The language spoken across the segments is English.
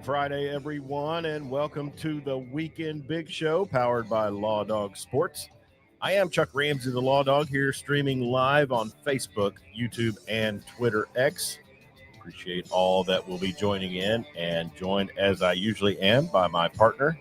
Good Friday, everyone, and welcome to the Weekend Big Show powered by Law Dog Sports. I am Chuck Ramsey, the Law Dog, here streaming live on Facebook, YouTube, and Twitter X. Appreciate all that will be joining in, and joined as I usually am by my partner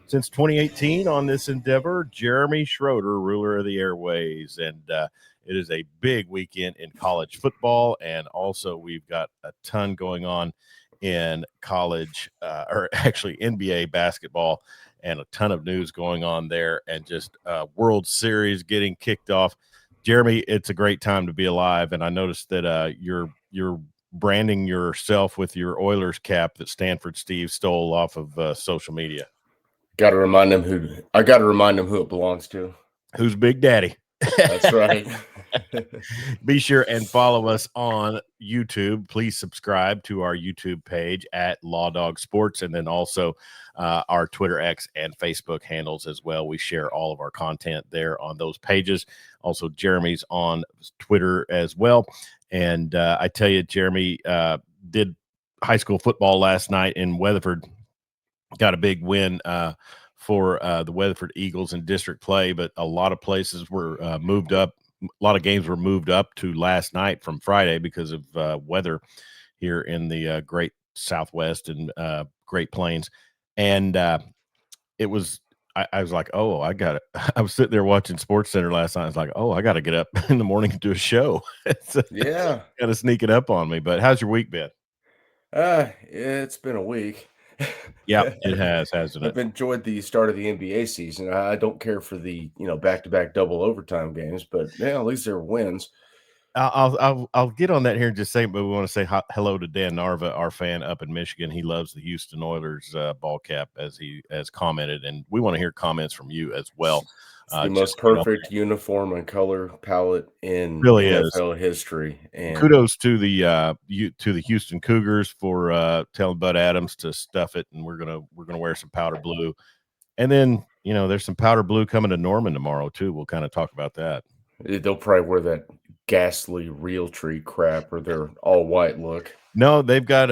since 2018 on this endeavor, Jeremy Schroeder, ruler of the airways. And it is a big weekend in college football, and also we've got a ton going on in college, or actually NBA basketball, and a ton of news going on there, and just World Series getting kicked off. Jeremy, it's a great time to be alive, and I noticed that you're branding yourself with your Oilers cap that Stanford Steve stole off of social media. Got to remind him who it belongs to. Who's Big Daddy? That's right. Be sure and follow us on YouTube. Please subscribe to our YouTube page at Law Dog Sports, and then also our Twitter X and Facebook handles as well. We share all of our content there on those pages. Also, Jeremy's on Twitter as well. And I tell you, Jeremy did high school football last night in Weatherford. Got a big win for the Weatherford Eagles in district play, but a lot of places were moved up. A lot of games were moved up to last night from Friday because of weather here in the great Southwest and Great Plains. And it was, I was like, oh, I got it. I was sitting there watching Sports Center last night. I was like, oh, I got to get up in the morning and do a show. Yeah. Kind of sneaking up on me. But how's your week been? It's been a week. Yeah, it has, hasn't it? I've enjoyed the start of the NBA season. I don't care for the back-to-back double overtime games, but yeah, at least there were wins. I'll get on that here in just a second, but we want to say hello to Dan Narva, our fan up in Michigan. He loves the Houston Oilers ball cap, as he has commented, and we want to hear comments from you as well. It's the most perfect uniform and color palette in really NFL history. And kudos to the Houston Cougars for telling Bud Adams to stuff it, and we're gonna wear some powder blue, and then there's some powder blue coming to Norman tomorrow too. We'll kind of talk about that. they'll probably wear that ghastly Realtree crap or their all white look. No, they've got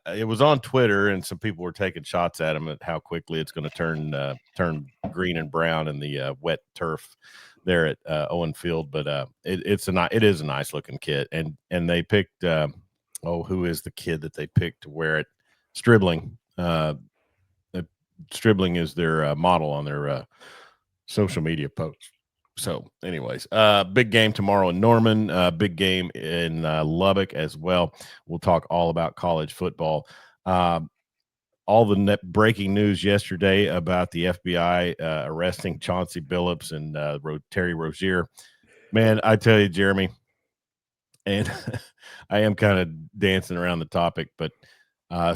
it was on Twitter, and some people were taking shots at him at how quickly it's going to turn green and brown in the wet turf there at Owen Field. But it is a nice looking kit, and they picked who is the kid that they picked to wear it? Stribling. Stribling is their model on their social media post. So, anyways, big game tomorrow in Norman, big game in Lubbock as well. We'll talk all about college football. All the breaking news yesterday about the FBI arresting Chauncey Billups and Terry Rozier. Man, I tell you, Jeremy, and I am kind of dancing around the topic, but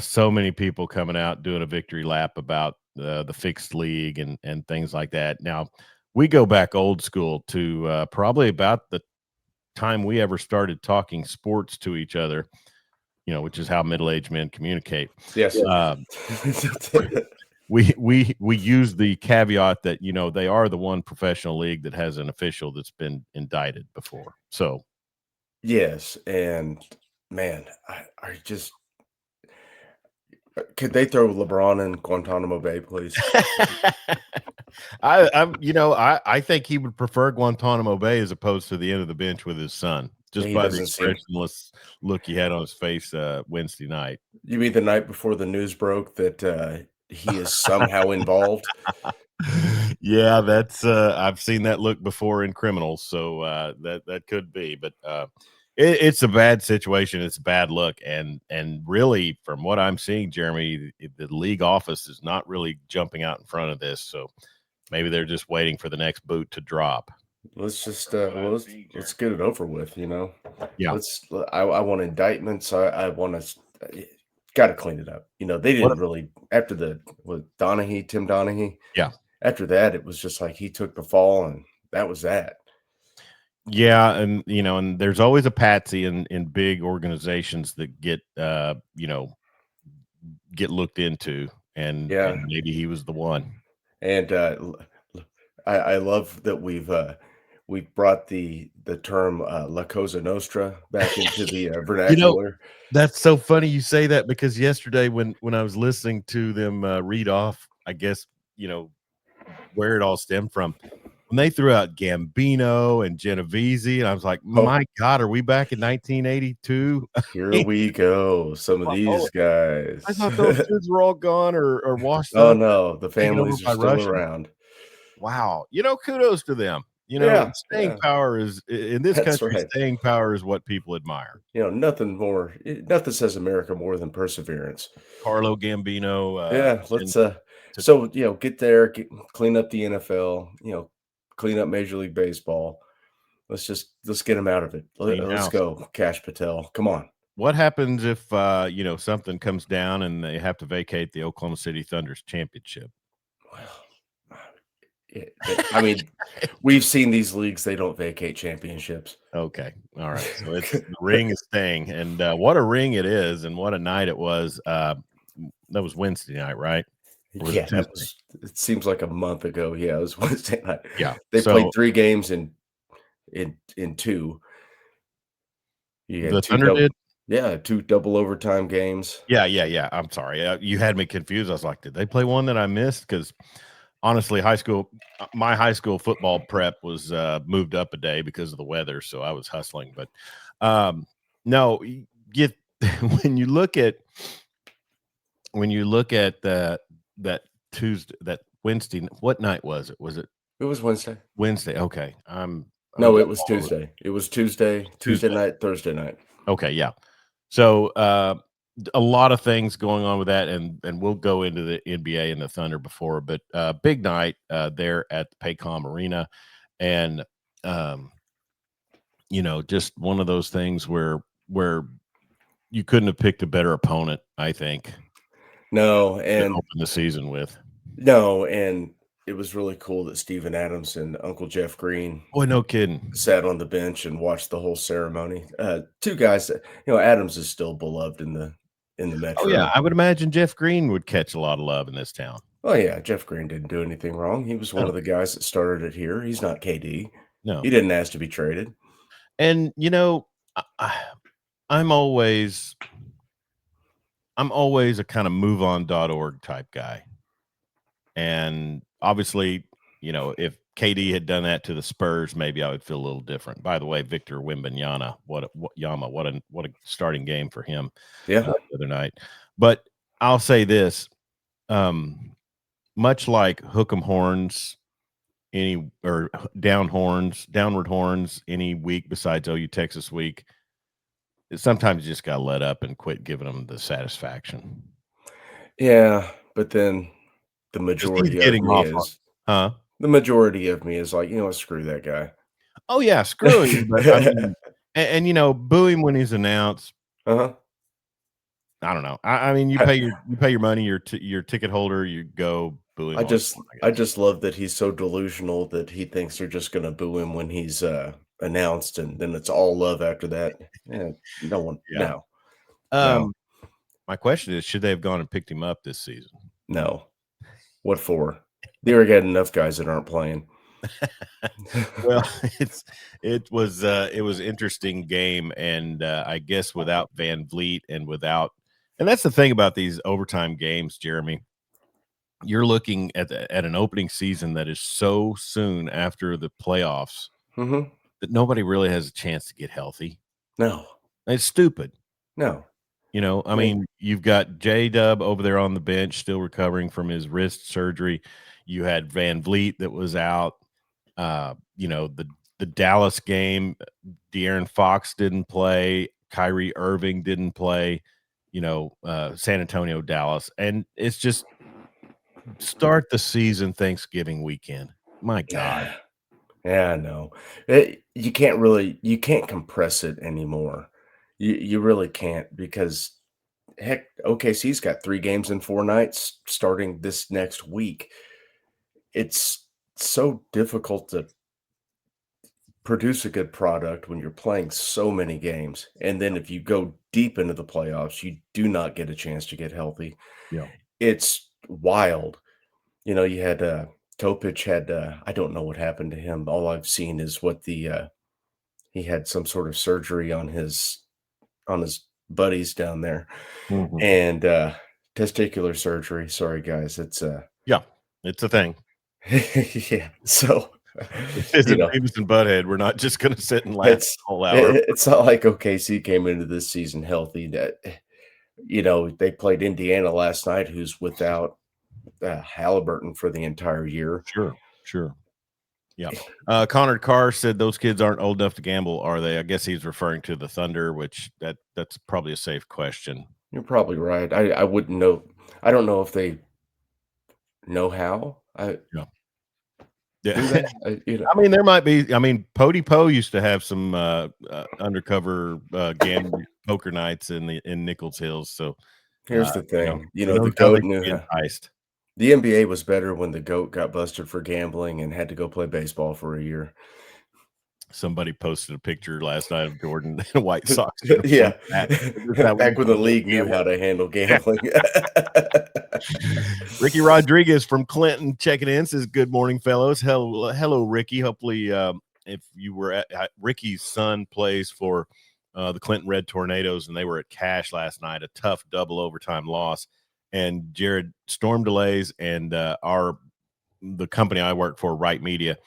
so many people coming out doing a victory lap about the fixed league and things like that. Now, we go back old school to probably about the time we ever started talking sports to each other, which is how middle-aged men communicate. Yes. We use the caveat that, they are the one professional league that has an official that's been indicted before. So, yes. And man, I just, could they throw LeBron in Guantanamo Bay, please? I think he would prefer Guantanamo Bay as opposed to the end of the bench with his son, just by the expressionless look he had on his face Wednesday night. You mean the night before the news broke that he is somehow involved? Yeah, that's I've seen that look before in criminals, so that could be, but it's a bad situation. It's a bad look, and really, from what I'm seeing, Jeremy, the league office is not really jumping out in front of this. So maybe they're just waiting for the next boot to drop. Let's just let's get it over with. Yeah. I want indictments. I want to got to clean it up. They didn't really after Tim Donahue. Yeah. After that, it was just like he took the fall, and that was that. Yeah, and and there's always a patsy in big organizations that get looked into, and maybe he was the one. And I love that we brought the term La Cosa Nostra back into the You know, vernacular. that's so funny you say that because yesterday when I was listening to them, read off, I guess, you know, where it all stemmed from, when they threw out Gambino and Genovese, and I was like, Oh, "My god, are we back in 1982?" here we go. Some of Oh, these I guys. thought those dudes were all gone or washed Oh up, no, the taken over families are by still Russians. around. Wow. You know, kudos to them. You know, Yeah, staying yeah, power is in this that's country, right. staying power is what people admire. Nothing says America more than perseverance. Carlo Gambino, Yeah, and let's to get there, clean up the NFL, clean up Major League Baseball. Let's get him out of it. clean Let's house. go, Cash Patel. Come on. What happens if, you know, something comes down and they have to vacate the Oklahoma City Thunder's championship? Well, I mean, we've seen these leagues, they don't vacate championships. Okay. All right. So it's the ring is staying, and, what a ring it is and what a night it was. That was Wednesday night, right? Or was it Yeah, Tuesday? it seems like a month ago. Yeah, it was Wednesday night. Yeah. They played So 3 games in 2. You the had 2 Thunder double did? yeah, 2 double overtime games. Yeah, yeah, yeah. I'm sorry. You had me confused. I was like, did they play one that I missed? Because honestly, my high school football prep was moved up a day because of the weather, so I was hustling. But no, get when you look at that Tuesday, that Wednesday. What night was it? Was it It was Wednesday. Wednesday? Okay, I'm No, double it was all over Tuesday. It was Tuesday Tuesday. night, Thursday night. Okay, yeah. So, a lot of things going on with that, and we'll go into the NBA and the Thunder before, but big night there at the Paycom Arena, and um, you know, just one of those things where you couldn't have picked a better opponent, I think, No, to and open the season with. no, and it was really cool that Steven Adams and Uncle Jeff Green Boy, no kidding. sat on the bench and watched the whole ceremony. 2 guys that Adams is still beloved in the Oh yeah, metro. I would imagine Jeff Green would catch a lot of love in this town. Oh, yeah, Jeff Green didn't do anything wrong. He was one No, of the guys that started it here. He's not KD. no, He didn't ask to be traded. and you know, I'm always I'm always a kind of moveon.org type guy. And obviously, you know, if KD had done that to the Spurs, maybe I would feel a little different. By the way, Victor Wembanyama, what a starting game for him Yeah. the other night. But I'll say this, um, much like hook 'em horns any or downward horns any week besides OU Texas week, sometimes you just got to let up and quit giving them the satisfaction Yeah, but then the because he's majority of getting me off on, is huh? the majority of me is like, "You know what? Screw that guy." Oh, yeah, screw him, but, I mean you know, boo him when he's announced. Uh-huh. I don't know. I mean, you pay your money, your ticket holder, you go boo him all you want, I I guess. just love that he's so delusional that he thinks they're just gonna boo him when he's, announced, and then it's all love after that. Yeah, no one Yeah. no, Um, my question is, should they have gone and picked him up this season? no. What for? They already got enough guys that aren't playing. Well, it was interesting game, and, I guess without Van Vliet and that's the thing about these overtime games, Jeremy. You're looking at an opening season that is so soon after the playoffs Mhm. that nobody really has a chance to get healthy. No, It's stupid. no. You know, I Yeah. mean, you've got J-Dub over there on the bench still recovering from his wrist surgery. You had Van Vliet that was out. You know, the Dallas game, De'Aaron Fox didn't play, Kyrie Irving didn't play, you know, San Antonio, Dallas. And it's just start the season Thanksgiving weekend. My God. Yeah, I know. You can't compress it anymore. You really can't because heck, OKC's got 3 games in 4 nights starting this next week. It's so difficult to produce a good product when you're playing so many games, and then if you go deep into the playoffs, you do not get a chance to get healthy. Yeah. It's wild. You had, Topich had, I don't know what happened to him. All I've seen is what he had some sort of surgery on his buddies down there, Mhm. and, testicular surgery. Sorry, guys. It's, Yeah, it's a thing. yeah. So, This you isn't know, Beavis and Butthead. We're not just gonna sit and laugh it's the whole hour. it's not like OKC came into this season healthy. That they played Indiana last night, who's without Halliburton for the entire year. Sure, sure. Yeah. Connor Carr said those kids aren't old enough to gamble, are they? I guess he's referring to the Thunder, which that's probably a safe question. You're probably right. I wouldn't know. I don't know if they know how. Yeah. Yeah. Do they? I mean, there might be. I mean, Pody Poe used to have some undercover gambling poker nights in Nichols Hills. So, Here's the thing. who The knows how they goat could knew be how. enticed. The NBA was better when the goat got busted for gambling and had to go play baseball for a year. Somebody posted a picture last night of Jordan in a White Sox uniform. Yeah. Is that what you Back when the call league knew gambling? how to handle gambling. Ricky Rodriguez from Clinton checking in says, "Good morning, fellows." Hello, Ricky. Hopefully, if you were at Ricky's son plays for the Clinton Red Tornadoes, and they were at Cash last night, a tough double overtime loss. And Jared, storm delays, and the company I work for, Right Media,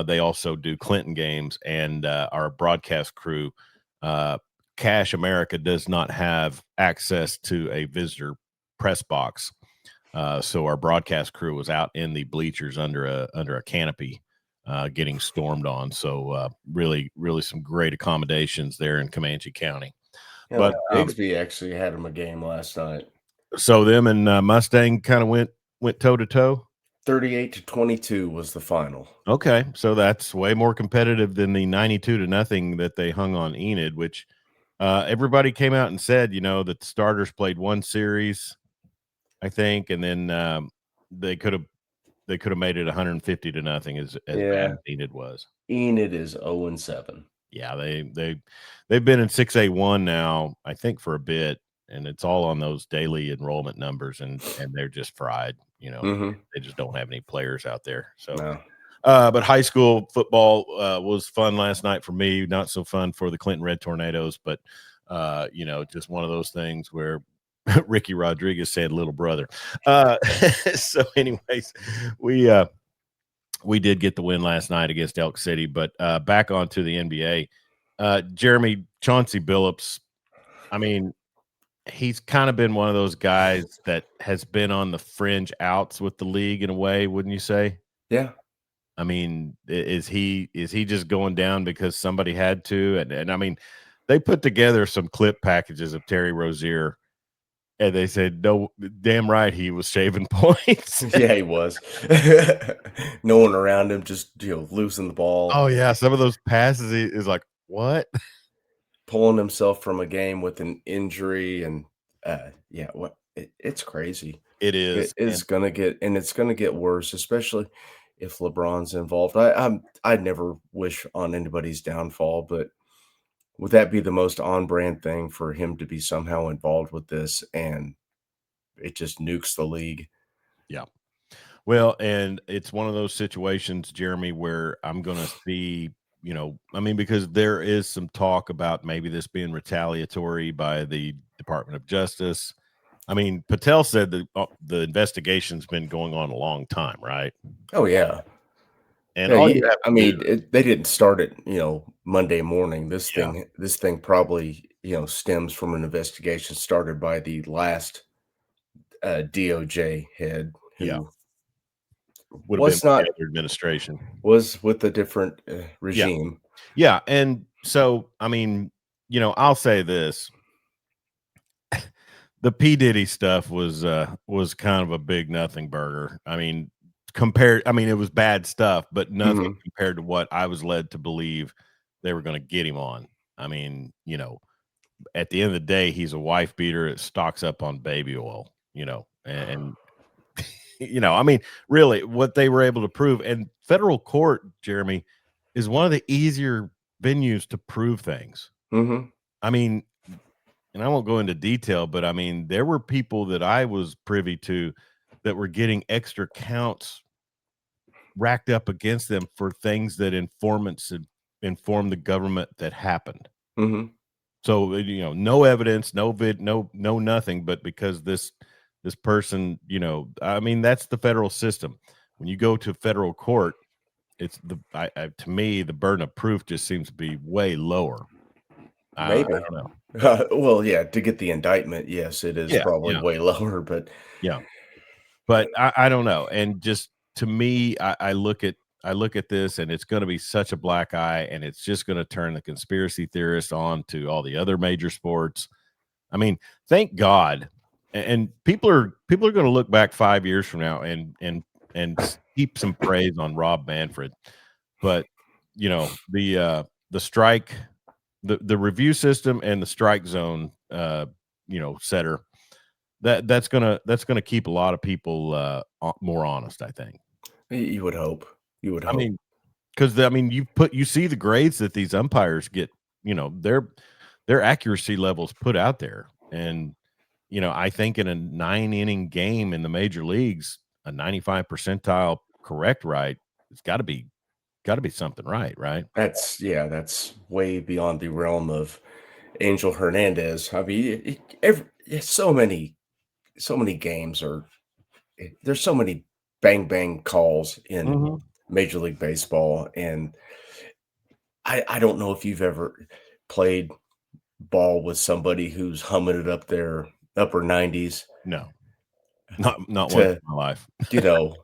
they also do Clinton games, and our broadcast crew, Cash America, does not have access to a visitor press box. So our broadcast crew was out in the bleachers under a canopy, getting stormed on. So really, really some great accommodations there in Comanche County. But Bigsby actually had him a game last night. so them and Mustang kind of went toe to toe. 38-22 was the final. Okay, so that's way more competitive than the 92-0 that they hung on Enid, which everybody came out and said, that the starters played one series, I think, and then they could have made it 150-0 as bad Yeah. as Enid was. Enid is 0-7. Yeah, they've been in 6A1 now, I think, for a bit, and it's all on those daily enrollment numbers, and they're just fried. Mhm. They just don't have any players out there. So, No. but high school football was fun last night for me. Not so fun for the Clinton Red Tornadoes, but just one of those things where Ricky Rodriguez said "little brother." So, anyways, we did get the win last night against Elk City, but back onto the NBA. Jeremy Chauncey Billups, I mean, he's kind of been one of those guys that has been on the fringe outs with the league in a way, wouldn't you say? Yeah. I mean, is he just going down because somebody had to? And I mean, they put together some clip packages of Terry Rozier, and they said, no, damn right he was shaving points. Yeah, he was. No one around him, just, losing the ball, Oh yeah, some of those passes is like, what? pulling himself from a game with an injury, and, yeah, it's crazy. It is, It is gonna get and it's gonna get worse, especially if LeBron's involved. I'd never wish on anybody's downfall, but would that be the most on-brand thing for him to be somehow involved with this, and it just nukes the league? yeah. Well, and it's one of those situations, Jeremy, where I'm going to see, I mean, because there is some talk about maybe this being retaliatory by the Department of Justice. I mean, Patel said that the investigation's been going on a long time, right? Oh, yeah. And Yeah, all you have I to do, mean, they didn't start it, Monday morning. This yeah, thing probably, stems from an investigation started by the last, DOJ head yeah, who would have been was with the not other administration. was with a different, Yeah, regime. yeah, and so I mean, I'll say this: the P Diddy stuff was kind of a big nothing burger. I mean, it was bad stuff, but nothing Mhm. compared to what I was led to believe they were going to get him on. I mean, at the end of the day, he's a wife beater. It stocks up on baby oil, and I mean, really, what they were able to prove, and federal court, Jeremy, is one of the easier venues to prove things. Mhm. I mean, and I won't go into detail, but I mean, there were people that I was privy to that were getting extra counts racked up against them for things that informants had informed the government that happened. Mhm. So, no evidence, no nothing, but because this person, I mean, that's the federal system. When you go to federal court, it's to me, the burden of proof just seems to be way lower. I Maybe. don't know. Well, yeah, to get the indictment, yes, it is Yeah, probably yeah, way lower, but yeah. But I don't know. And just to me, I look at this and it's going to be such a black eye, and it's just going to turn the conspiracy theorists on to all the other major sports. I mean, thank God. And people are going to look back 5 years from now and heap some praise on Rob Manfred. But the strike, the review system and the strike zone, setter, that's gonna keep a lot of people more honest, I think. you would hope. You would I hope. mean, because you see the grades that these umpires get, their accuracy levels put out there, and I think in a 9 inning game in the major leagues, a 95 percentile correct right, it's got to be something right. That's way beyond the realm of Angel Hernandez. I mean, so many games are there's so many bang bang calls in Mhm. Major League Baseball, and I don't know if you've ever played ball with somebody who's humming it up their upper 90s No, not once to, in my life. you know,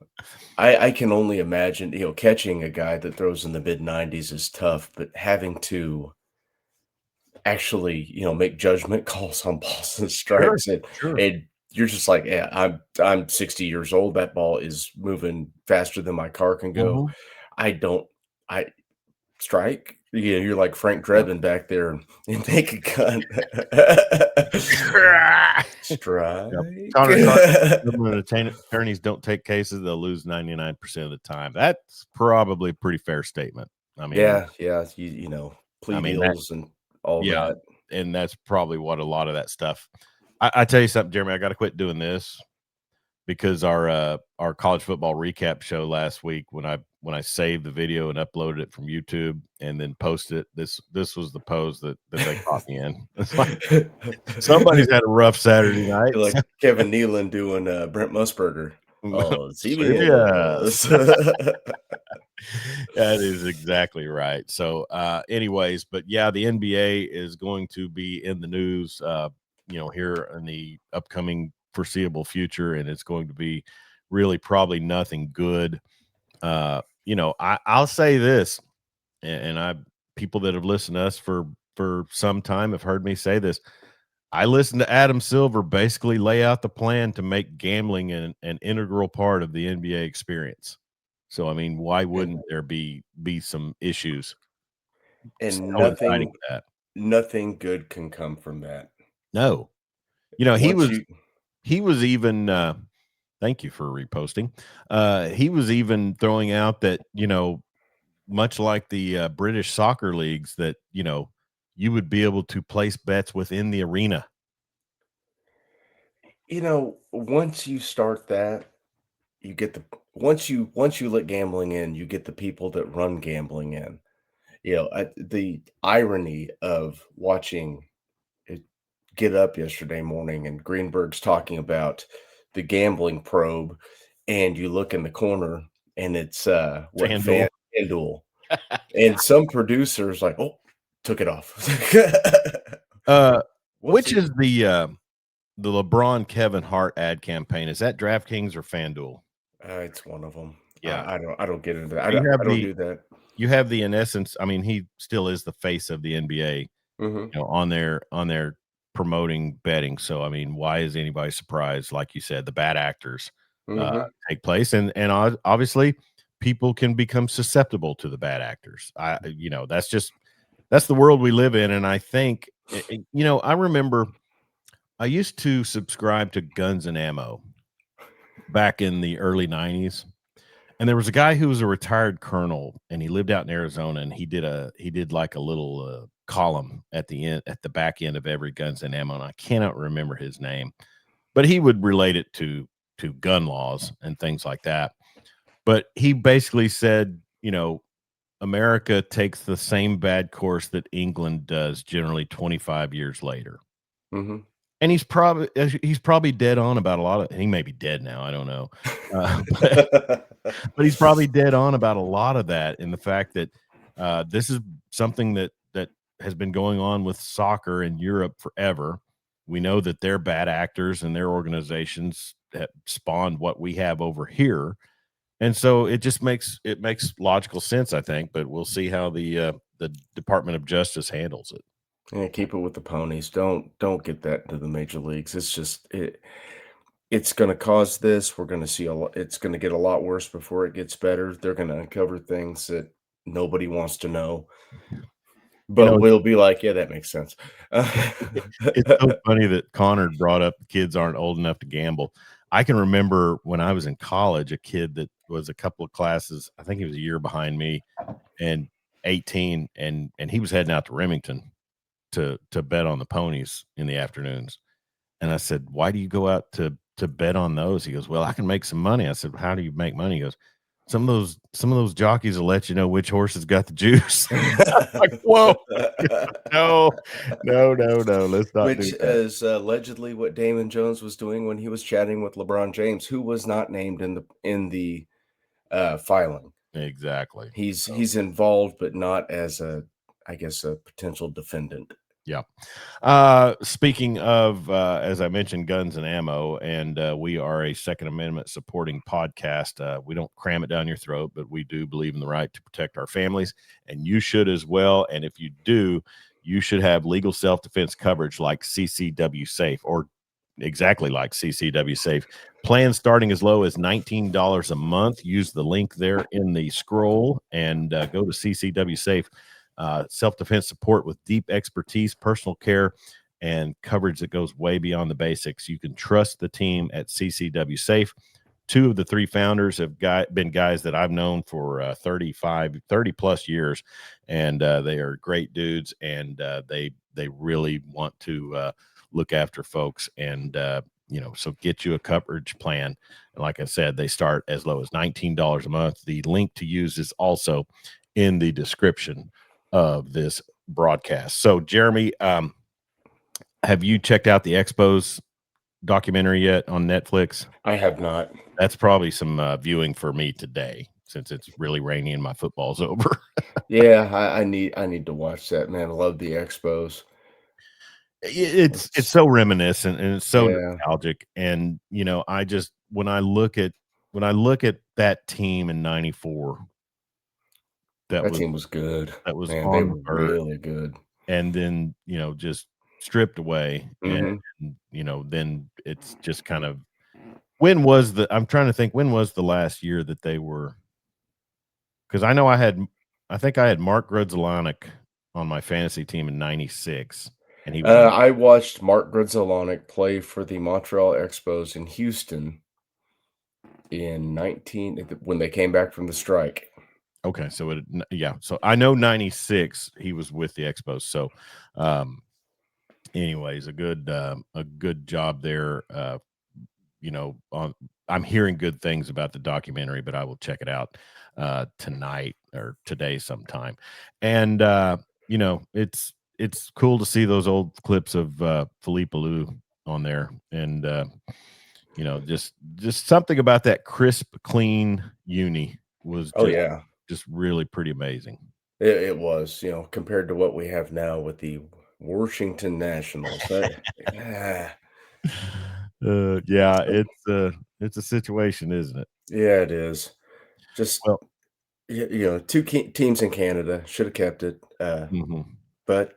I can only imagine, catching a guy that throws in the mid 90s is tough, but having to actually, make judgment calls on balls and Sure, strikes, and sure. and you're just like, yeah, I'm 60 years old. That ball is moving faster than my car can go. Mhm. I don't, I strike. Yeah, you're like Frank Yeah. Drebin back there and take a gun. Yep. Strike. Connor Carter, government attorneys don't take cases, they'll lose 99% of the time. That's probably a pretty fair statement. I mean Yeah, yeah, plea that deals and all yeah, that. and that's probably what a lot of that stuff. I tell you something, Jeremy, I gotta quit doing this because our college football recap show last week, when I saved the video and uploaded it from YouTube and then posted it, this was the pose that they caught me in. It's like somebody's had a rough Saturday night. You're like Kevin Nealon doing, Brent Musburger. Oh, CBS. CBS. That is exactly right. So, anyways, but yeah, the NBA is going to be in the news, here in the upcoming foreseeable future, and it's going to be really probably nothing good. I'll say this, and I people that have listened to us for some time have heard me say this. I listened to Adam Silver basically lay out the plan to make gambling an integral part of the NBA experience. So, I mean, why And wouldn't there be some issues and coinciding with that? nothing good can come from that. No. He Once was you he was even thank you for reposting. He was even throwing out that, much like the British soccer leagues, that, you would be able to place bets within the arena. once you start that, you get the once you let gambling in, you get the people that run gambling in. The irony of watching it get up yesterday morning and Greenberg's talking about the gambling probe, and you look in the corner and it's FanDuel. FanDuel. And some producers like, oh, took it off. Uh, which Whoopsie. is the LeBron Kevin Hart ad campaign? Is that DraftKings or FanDuel? It's one of them. Yeah. I don't get into that. I You don't have I don't the do that. in essence, I mean, he still is the face of the NBA, Mhm, on their promoting betting. So, I mean, why is anybody surprised? Like you said, the bad actors mhm. take place, and obviously, people can become susceptible to the bad actors. That's the world we live in, and I think, I remember I used to subscribe to Guns and Ammo back in the early '90s. And there was a guy who was a retired colonel, and he lived out in Arizona, and he did like a little column at the back end of every Guns and Ammo, and I cannot remember his name, but he would relate it to gun laws and things like that. But he basically said, America takes the same bad course that England does generally 25 years later. Mhm. And he's probably dead on about a lot of he may be dead now, I don't know. But he's probably dead on about a lot of that in the fact that this is something that has been going on with soccer in Europe forever. We know that they're bad actors and their organizations that spawned what we have over here. And so it makes logical sense, I think, but we'll see how the Department of Justice handles it. Yeah, keep it with the ponies. Don't get that into the major leagues. It's gonna cause this. We're gonna see a lot. It's gonna get a lot worse before it gets better. They're gonna uncover things that nobody wants to know, You but know, we'll be like, "Yeah, that makes sense." it's so funny that Connor brought up the kids aren't old enough to gamble. I can remember when I was in college, a kid that was a couple of classes, I think he was a year behind me and 18, and he was heading out to Remington to bet on the ponies in the afternoons. And I said, "Why do you go out to bet on those?" He goes, "Well, I can make some money." I said, "How do you make money?" He goes, "Some of those jockeys will let you know which horse has got the juice." Like, whoa, no, no, no, no, let's not do Which that. is allegedly what Damon Jones was doing when he was chatting with LeBron James, who was not named in the filing. Exactly. So, He's involved, but not as a, I guess, a potential defendant. yeah. Speaking of, as I mentioned, guns and ammo, and we are a Second Amendment supporting podcast. We don't cram it down your throat, but we do believe in the right to protect our families, and you should as well. And if you do, you should have legal self defense coverage like CCW Safe, or exactly like CCW Safe. Plans starting as low as $19 a month. Use the link there in the scroll and go to CCW Safe. Self defense support with deep expertise, personal care, and coverage that goes way beyond the basics. You can trust the team at CCW Safe. Two of the three founders have been guys that I've known for 30 plus years, and they are great dudes, and they really want to look after folks, and so get you a coverage plan. And like I said, they start as low as $19 a month. The link to use is also in the description of this broadcast. So, Jeremy, have you checked out the Expos documentary yet on Netflix? I have not. That's probably some viewing for me today since it's really rainy and my football's over. Yeah, I need to watch that, man. I love the Expos. It's It's so reminiscent and it's so yeah, nostalgic. And I just when I look at that team in '94 that that was team was good. that was Man, they on the were bird really good. and then just stripped away, and Mhm. then it's just kind of when was the I'm trying to think when was the last year that they were, because I think I had Mark Grudzielanek on my fantasy team in '96, and he was on. I watched Mark Grudzielanek play for the Montreal Expos in Houston in 19 when they came back from the strike. Okay, so yeah, so I know '96 he was with the Expos. So, um, anyways, a good job there. On I'm hearing good things about the documentary, but I will check it out tonight or today sometime. And it's cool to see those old clips of Philippe Alou on there, and just something about that crisp, clean uni was Oh just yeah. just really pretty amazing. It was, compared to what we have now with the Washington Nationals. Ah, Yeah, it's a situation, isn't it? yeah, it is. Just Well, two teams in Canada should have kept it, mhm. but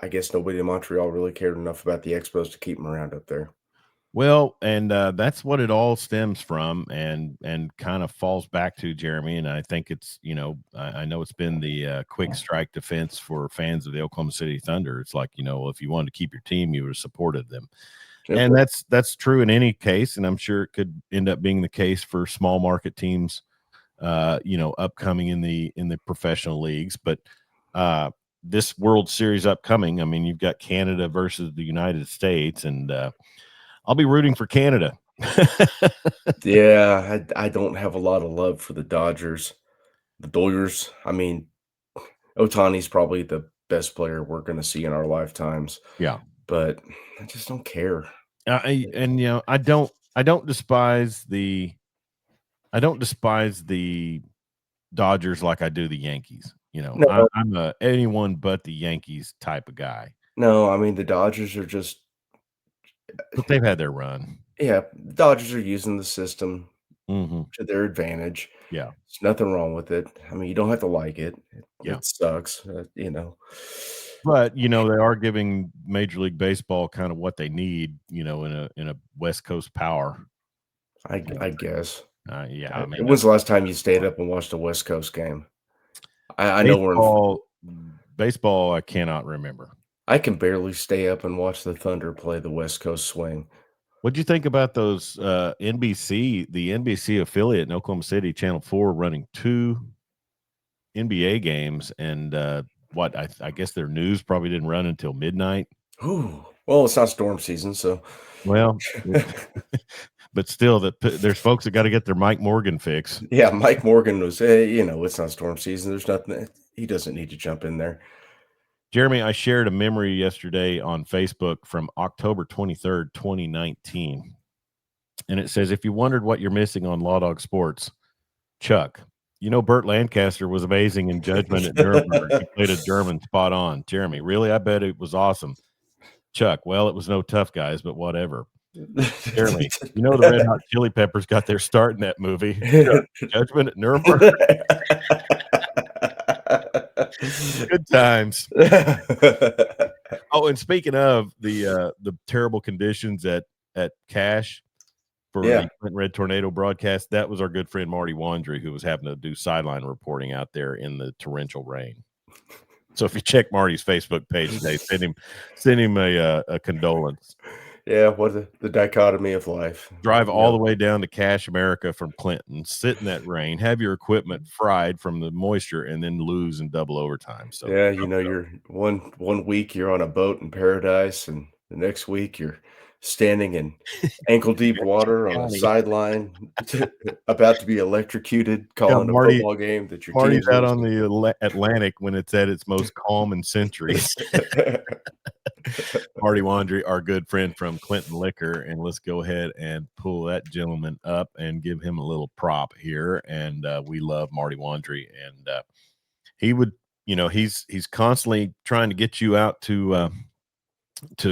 I guess nobody in Montreal really cared enough about the Expos to keep them around up there. Well, and that's what it all stems from, and kind of falls back to Jeremy. And I think it's I know it's been the quick strike defense for fans of the Oklahoma City Thunder. It's like if you wanted to keep your team, you would have supported them, and Simple. that's true in any case. And I'm sure it could end up being the case for small market teams, upcoming in the professional leagues. But this World Series upcoming, I mean, you've got Canada versus the United States, and I'll be rooting for Canada. Yeah, I don't have a lot of love for the Dodgers. The Doyers, I mean, Otani's probably the best player we're gonna see in our lifetimes, Yeah. but I just don't care. And I don't despise the Dodgers like I do the Yankees. No, I'm a anyone but the Yankees type of guy, no, I mean, the Dodgers are just but they've had their run. yeah, the Dodgers are using the system Mhm. to their advantage. Yeah. There's nothing wrong with it. I mean, you don't have to like it. Yeah. It sucks, But, they are giving Major League Baseball kind of what they need, in a West Coast power. I guess. Yeah, I mean, When's the last time you stayed up and watched a West Coast game? I know we're in baseball, I cannot remember. I can barely stay up and watch the Thunder play the West Coast swing. What'd you think about those, the NBC affiliate in Oklahoma City, Channel 4, running 2 NBA games and, what I guess their news probably didn't run until midnight? Ooh, well, it's not storm season, so Well, but still there's folks that gotta get their Mike Morgan fix. yeah, Mike Morgan was, it's not storm season. There's nothing he doesn't need to jump in there. Jeremy, I shared a memory yesterday on Facebook from October 23rd, 2019, and it says, "If you wondered what you're missing on Law Dog Sports, Chuck, Burt Lancaster was amazing in Judgment at Nuremberg. He played a German spot on. Jeremy, really? I bet it was awesome. Chuck, well, it was no tough guys, but whatever. Jeremy, the Red Hot Chili Peppers got their start in that movie. Chuck, Judgment at Nuremberg. Good times." Oh, and speaking of the terrible conditions at Cache for Yeah. the Clinton Red Tornado broadcast, that was our good friend Marty Wandry, who was having to do sideline reporting out there in the torrential rain. So if you check Marty's Facebook page today, send him a condolence. Yeah, what the dichotomy of life. Drive all the way down to Cache, America from Clinton, sit in that rain, have your equipment fried from the moisture, and then lose in double overtime. So Yeah, you're one week you're on a boat in paradise, and the next week you're standing in ankle deep water on a County. sideline, about to be electrocuted, Yeah, calling a football game that your Marty's team's out on losing. the Atlantic when it's at its most calm in centuries. Marty Wandry, our good friend from Clinton Liquor, and let's go ahead and pull that gentleman up and give him a little prop here. And we love Marty Wandry, and he would, he's constantly trying to get you out to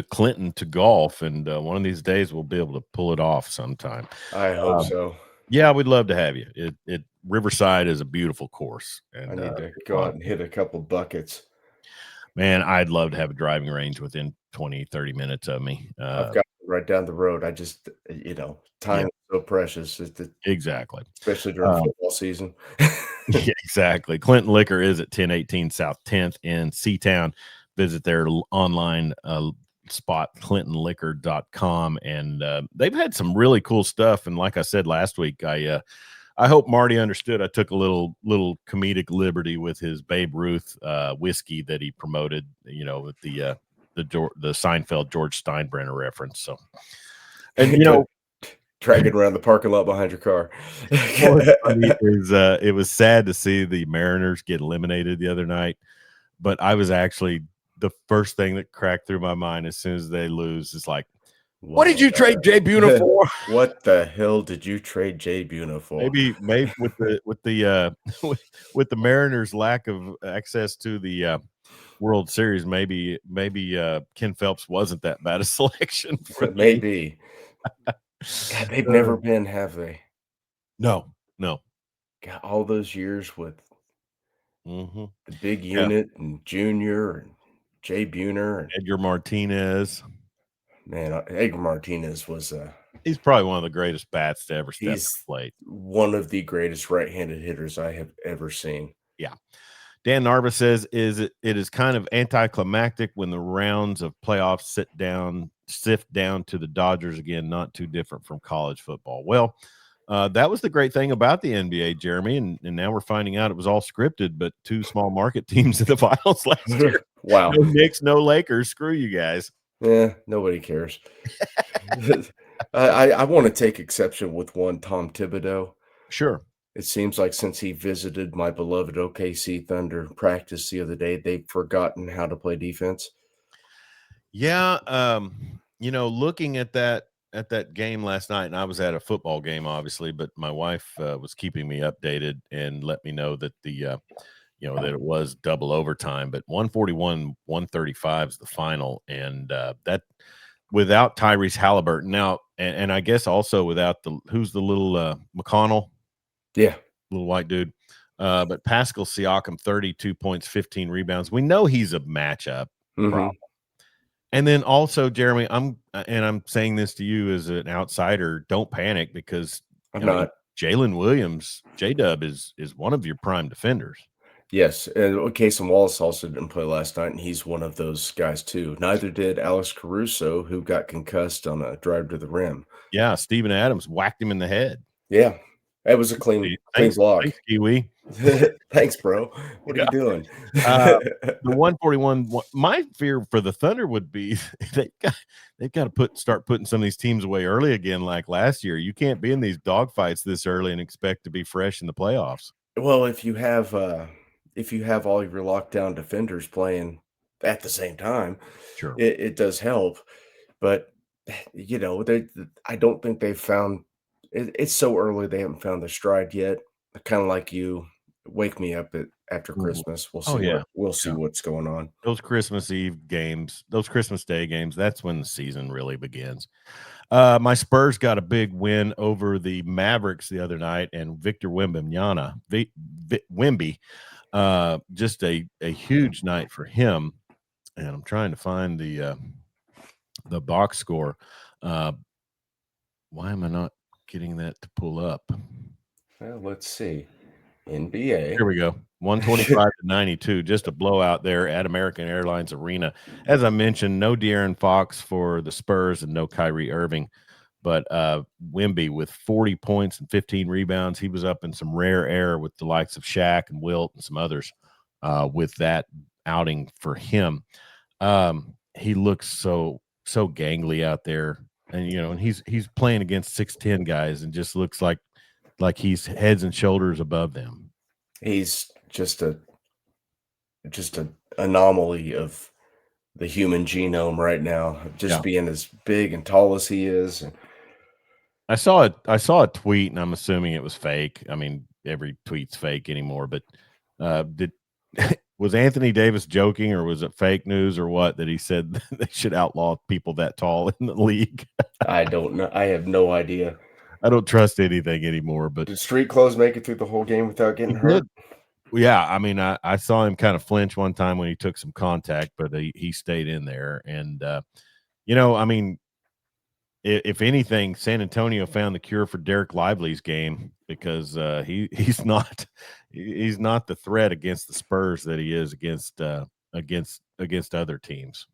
Clinton to golf, and one of these days we'll be able to pull it off sometime. I hope so. Yeah, we'd love to have you. Riverside is a beautiful course, I and need to go out and hit a couple buckets. man, I'd love to have a driving range within 20, 30 minutes of me. I've got it right down the road. I just, time Yeah. is so precious, Exactly. especially during football season. Yeah, exactly. Clinton Liquor is at 1018 South 10th in Seatown. Visit their online spot, clintonliquor.com, and they've had some really cool stuff. And like I said last week, I hope Marty understood I took a little comedic liberty with his Babe Ruth whiskey that he promoted, with the Seinfeld George Steinbrenner reference. So, and Dragging around the parking lot behind your car. what's funny is it was sad to see the Mariners get eliminated the other night, but I was actually the first thing that cracked through my mind as soon as they lose is like, what did you trade Jay Buhner for? What the hell did you trade Jay Buhner for? Maybe with the with the Mariners' lack of access to the World Series, maybe Ken Phelps wasn't that bad a selection for maybe. God, they've never been, have they? No. God, all those years with Mm-hmm. the big Yeah. unit and Junior and Jay Buhner and Edgar Martinez. man, Edgar Martinez was He's probably one of the greatest bats to ever step to he's the plate. one of the greatest right-handed hitters I have ever seen. Yeah. Dan Narva says, it is kind of anticlimactic when the rounds of playoffs sift down to the Dodgers again, not too different from college football. Well, that was the great thing about the NBA, Jeremy, and now we're finding out it was all scripted, but 2 small market teams in the finals last year. Wow. No Knicks, no Lakers. Screw you guys. Yeah, nobody cares. I want to take exception with one Tom Thibodeau. Sure. It seems like since he visited my beloved OKC Thunder practice the other day, they've forgotten how to play defense. Yeah, looking at that game last night, and I was at a football game, obviously, but my wife was keeping me updated and let me know that that it was double overtime, but 141-135 is the final, and that without Tyrese Halliburton now, and I guess also without who's the little McConnell, Yeah. little white dude. But Pascal Siakam, 32 points, 15 rebounds. We know he's a matchup problem. Hmm. And then also, Jeremy, I'm saying this to you as an outsider, don't panic because I'm not. Jalen Williams, J-Dub is one of your prime defenders. Yes, and Casey Wallace also didn't play last night, and he's one of those guys too. Neither did Alex Caruso, who got concussed on a drive to the rim. Yeah, Steven Adams whacked him in the head. Yeah, that was a clean Thanks, block. thanks, Kiwi. Thanks, bro. What are you doing? The 141. My fear for the Thunder would be they've got to start putting some of these teams away early again, like last year. You can't be in these dogfights this early and expect to be fresh in the playoffs. Well, if you have all your lockdown defenders playing at the same time, Sure. it does help. But they I don't think they've found it's so early they haven't found their stride yet. Kind of like you, wake me up after Mhm. Christmas. Oh yeah, We'll see yeah. what's going on. Those Christmas Eve games, those Christmas Day games, that's when the season really begins. My Spurs got a big win over the Mavericks the other night, and Victor Wembanyama, Wemby, just a huge night for him. And I'm trying to find the box score. Uh, why am I not getting that to pull up? Well, let's see. NBA. Here we go. 125-92, just a blowout there at American Airlines Arena. As I mentioned, no De'Aaron Fox for the Spurs and no Kyrie Irving, but Wemby with 40 points and 15 rebounds. He was up in some rare air with the likes of Shaq and Wilt and some others with that outing for him. He looks so gangly out there, and he's playing against 6'10" guys and just looks like he's heads and shoulders above them. He's just an anomaly of the human genome right now, Yeah. just being as big and tall as he is. And I saw a tweet, and I'm assuming it was fake. I mean, every tweet's fake anymore, but did was Anthony Davis joking, or was it fake news, or what, that he said they should outlaw people that tall in the league? I don't know. I have no idea. I don't trust anything anymore, but Did street clothes make it through the whole game without he getting hurt? did. Yeah, I mean, I saw him kind of flinch one time when he took some contact, but he stayed in there, and I mean, if anything, San Antonio found the cure for Derek Lively's game because he's not the threat against the Spurs that he is against other teams.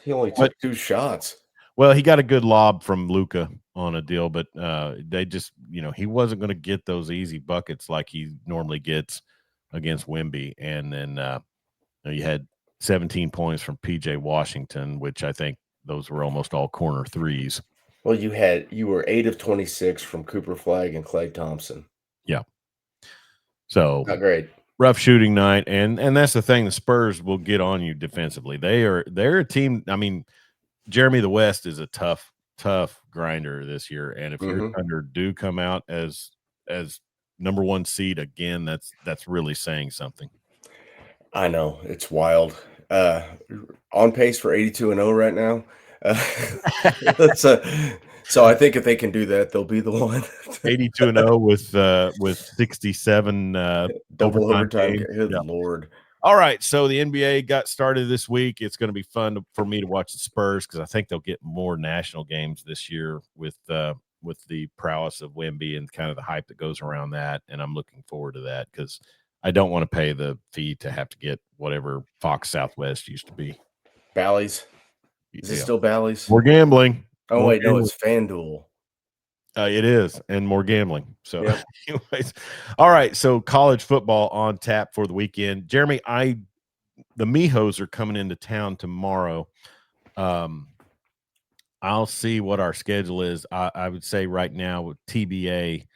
He only But took 2 shots. well, he got a good lob from Luka on a deal, but they just he wasn't going to get those easy buckets like he normally gets against Wemby, and then you had 17 points from PJ Washington, which I think those were almost all corner threes. Well, you were 8 of 26 from Cooper Flag and Klay Thompson. Yeah. So Not great. rough shooting night, and that's the thing. The Spurs will get on you defensively. They're a team. I mean, Jeremy, the West is a tough grinder this year, and if your Mhm. Thunder do come out as number one seed again, that's really saying something. I know, it's wild. Uh, on pace for 82-0 right now. That's so I think if they can do that, they'll be the one. 82-0 with 67 Double overtime overtime. games. Good Yeah. lord. All right, so the NBA got started this week. It's going to be fun for me to watch the Spurs because I think they'll get more national games this year with the prowess of Wemby and kind of the hype that goes around that. And I'm looking forward to that because I don't want to pay the fee to have to get whatever Fox Southwest used to be. Bally's. Is it Yeah, still Bally's? more gambling. Oh, More wait, no, gambling. it's FanDuel. It is, and more gambling. So, Yep. anyways, all right. So, college football on tap for the weekend. Jeremy, the Mihos are coming into town tomorrow. I'll see what our schedule is. I would say right now with TBA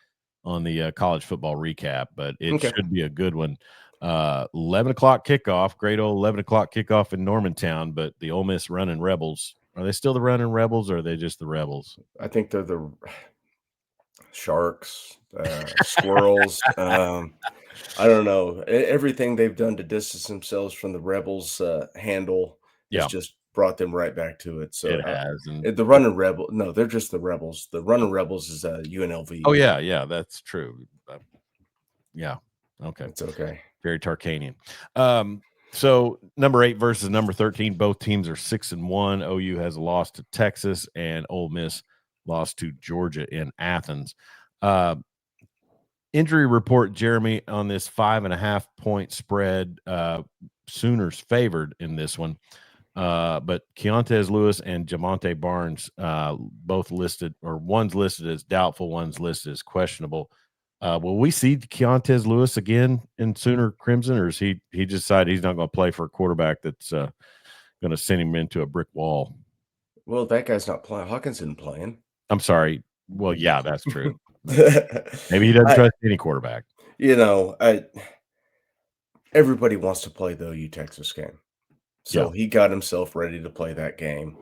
on the college football recap, but it Okay. should be a good one. 11 o'clock kickoff, great old 11 o'clock kickoff in Normantown. But the Ole Miss Running Rebels, are they still the Running Rebels, or are they just the Rebels? I think they're the Sharks, Squirrels. I don't know. Everything they've done to distance themselves from the Rebels handle has Yeah, just brought them right back to it. So it has. And the running rebel, no, they're just the Rebels. The running Rebels is UNLV. oh yeah, that's true. Yeah, okay. It's okay. Very Tarkanian. So number 8 versus number 13, both teams are 6-1. OU has a loss to Texas, and Ole Miss lost to Georgia in Athens. Injury report, Jeremy, on this 5.5 point spread. Sooners favored in this one. But Keontae Lewis and Jamonte Barnes both listed, or one's listed as doubtful, one's listed as questionable. Will we see Keontae Lewis again in Sooner Crimson, or is he decided he's not going to play for a quarterback that's going to send him into a brick wall? Well, that guy's not playing. Hawkinson playing. I'm sorry. Well, yeah, that's true. Maybe he doesn't trust any quarterback. Everybody wants to play the OU Texas game. So Yeah. he got himself ready to play that game.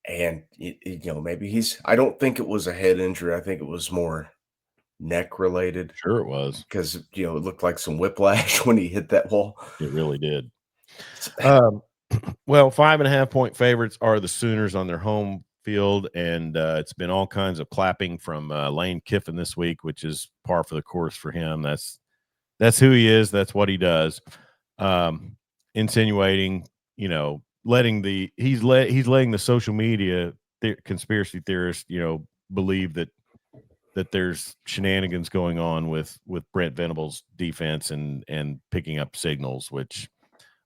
And, maybe I don't think it was a head injury. I think it was more neck related Sure it was. because, it looked like some whiplash when he hit that wall. It really did. Well, 5.5 point favorites are the Sooners on their home field, and it's been all kinds of clapping from Lane Kiffin this week, which is par for the course for him. That's who he is. That's what he does. Insinuating, letting he's letting the social media conspiracy theorists, believe that there's shenanigans going on with Brent Venables' defense and picking up signals, which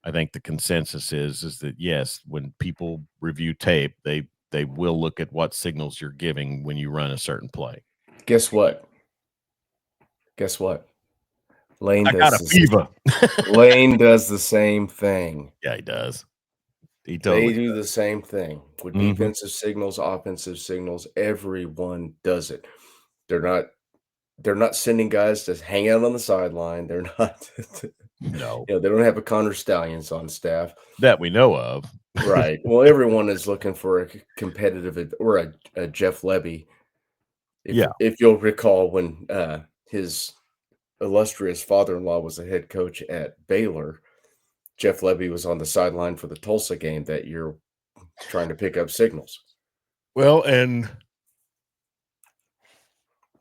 I think the consensus is that yes, when people review tape, they will look at what signals you're giving when you run a certain play. Guess what? Lane I got a fever. Lane does the same thing. Yeah, he does. He They totally do does. the same thing with Mhm. defensive signals, offensive signals. Everyone does it. They're not sending guys to hang out on the sideline. They're not. No, They don't have a Connor Stallions on staff. that we know of. Right. Well, everyone is looking for a competitive or a Jeff Lebby. Yeah. If you'll recall when his illustrious father-in-law was a head coach at Baylor, Jeff Lebby was on the sideline for the Tulsa game that year trying to pick up signals. Well, and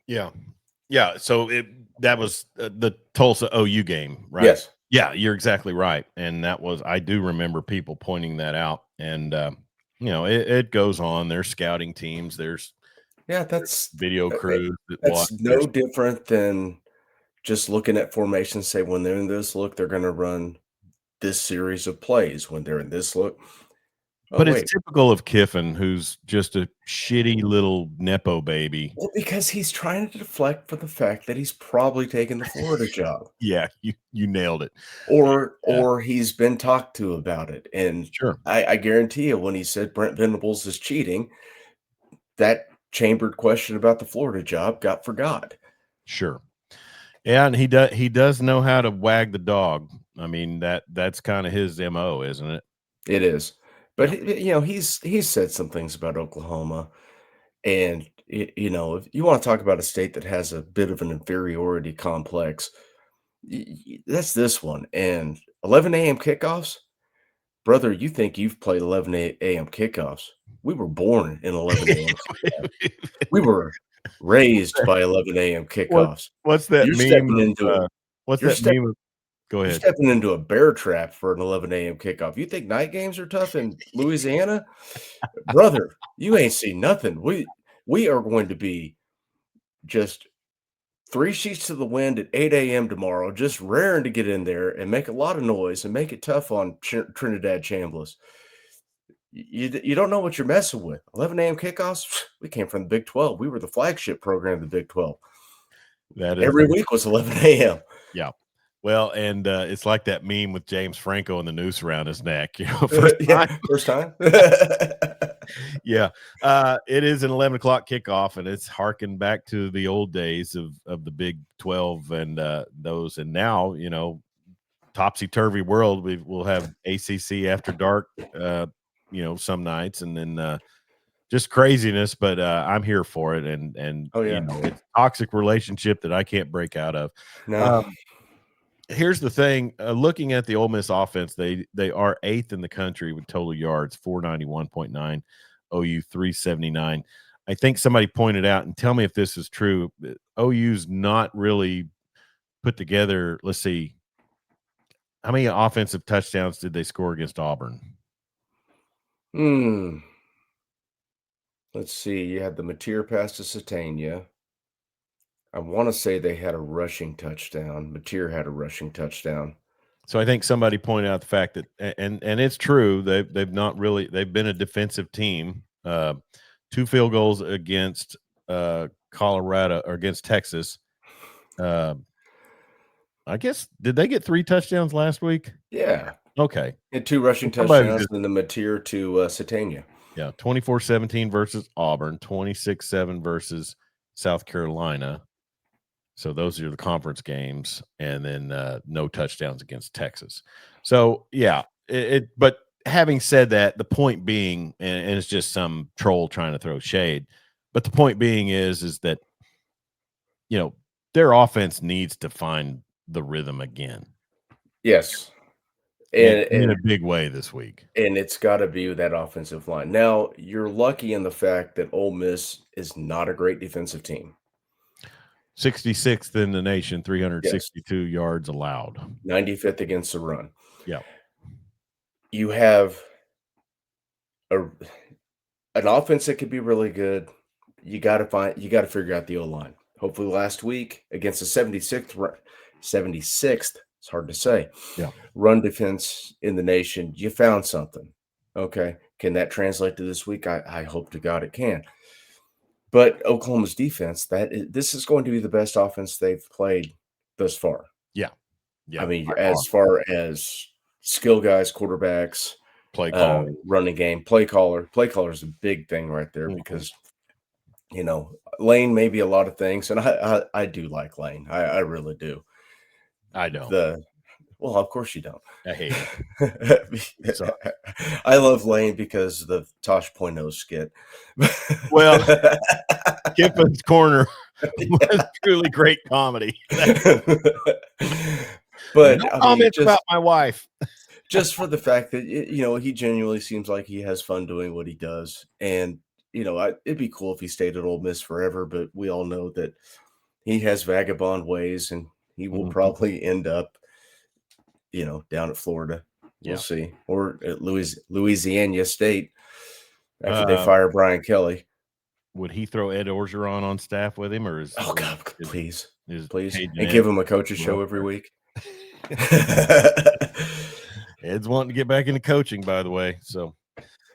yeah. So that was the Tulsa OU game, right? Yes. Yeah, you're exactly right. And I do remember people pointing that out. And it goes on. There's scouting teams. There's That's video crews that watch. that's no different than just looking at formations. Say when they're in this look, they're going to run this series of plays. When they're in this look, But it's wait. typical of Kiffin, who's just a shitty little nepo baby. Well, because he's trying to deflect from the fact that he's probably taking the Florida job. Yeah, you nailed it. Or he's been talked to about it. And Sure. I guarantee you when he said Brent Venables is cheating, that chambered question about the Florida job got forgot. Sure. Yeah, and he does know how to wag the dog. I mean, that's kind of his MO, isn't it? It is. But Yeah. he's said some things about Oklahoma. And if you want to talk about a state that has a bit of an inferiority complex, that's this one. And 11 a.m. kickoffs, brother, you think you've played 11 a.m. kickoffs. We were born in 11 a.m. kickoffs. We were raised by 11 a.m. kickoffs. What's that You're meme stepping into of, what's you're that step, meme of, go you're ahead. stepping into a bear trap for an 11 a.m. kickoff. You think night games are tough in Louisiana? Brother, you ain't seen nothing. We are going to be just 3 sheets to the wind at 8 a.m. tomorrow, just raring to get in there and make a lot of noise and make it tough on Trinidad Chambliss. You don't know what you're messing with. 11 a.m. kickoffs, we came from the Big 12. We were the flagship program of the Big 12. That is Every week was 11 a.m. Yeah. Well, and it's like that meme with James Franco and the noose around his neck. First time. Yeah. It is an 11 o'clock kickoff, and it's harking back to the old days of the Big 12 and those. And now, topsy-turvy world, we'll have ACC after dark, some nights, and then just craziness. But I'm here for it, and Oh yeah. it's a toxic relationship that I can't break out of. No. Um, Here's the thing, looking at the Ole Miss offense, they are 8th in the country with total yards, 491.9, OU 379. I think somebody pointed out, and tell me if this is true, OU's not really put together. Let's see, how many offensive touchdowns did they score against Auburn? Hmm. Let's see. You had the Mateer pass to Satania. I want to say they had a rushing touchdown. Mateer had a rushing touchdown. So I think somebody pointed out the fact that, and it's true, they've been a defensive team. 2 field goals against Colorado or against Texas. I guess, did they get 3 touchdowns last week? Yeah. Okay. And 2 rushing Somebody was touchdowns, just, and then the Mateer to Satania. yeah, 24-17 versus Auburn, 26-7 versus South Carolina. So those are the conference games, and then no touchdowns against Texas. So yeah, but having said that, the point being, and it's just some troll trying to throw shade, but the point being is that their offense needs to find the rhythm again, Yes. and And in and a big way this week. and it's got to be that offensive line. Now, you're lucky in the fact that Ole Miss is not a great defensive team. 66th in the nation, Yes. 362 yards allowed. 95th against the run. Yeah. You have a an offense that could be really good. You got to figure out the O-line. Hopefully last week against the 76th, it's hard to say, Yeah. run defense in the nation, you found something. Okay. Can that translate to this week? I hope to God it can. But Oklahoma's defense, this is going to be the best offense they've played thus far. Yeah. Yeah. I mean, By far. as far as skill guys, quarterbacks, Play calling. running game, play caller is a big thing right there because Lane may be a lot of things, and I do like Lane. I really do. I don't. Well, of course you don't. I hate it. I love Lane because of the Tosh Point oh skit. Well, Kiffin's Corner was truly great comedy. But No I mean, comments about my wife. just for the fact that he genuinely seems like he has fun doing what he does, and it'd be cool if he stayed at Ole Miss forever. But we all know that he has vagabond ways, and he will probably end up, down at Florida. We'll see, or at Louisiana State after they fire Brian Kelly. Would he throw Ed Orgeron on staff with him, or is God, please, and Ed give him a coach's show every week? Ed's wanting to get back into coaching, by the way. So,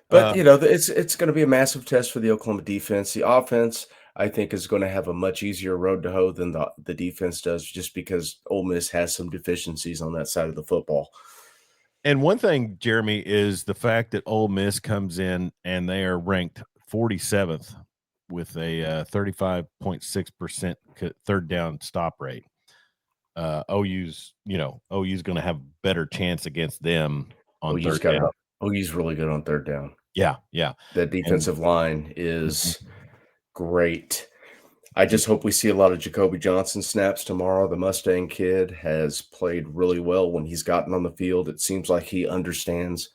but it's going to be a massive test for the Oklahoma defense. The offense, I think, is going to have a much easier road to hoe than the defense does, just because Ole Miss has some deficiencies on that side of the football. And one thing, Jeremy, is the fact that Ole Miss comes in and they are ranked 47th with a 35.6% third down stop rate. OU's going to have a better chance against them on third down. OU's really good on third down. Yeah, yeah. The defensive line is great. I just hope we see a lot of Jacoby Johnson snaps tomorrow. The Mustang kid has played really well when he's gotten on the field. It seems like he understands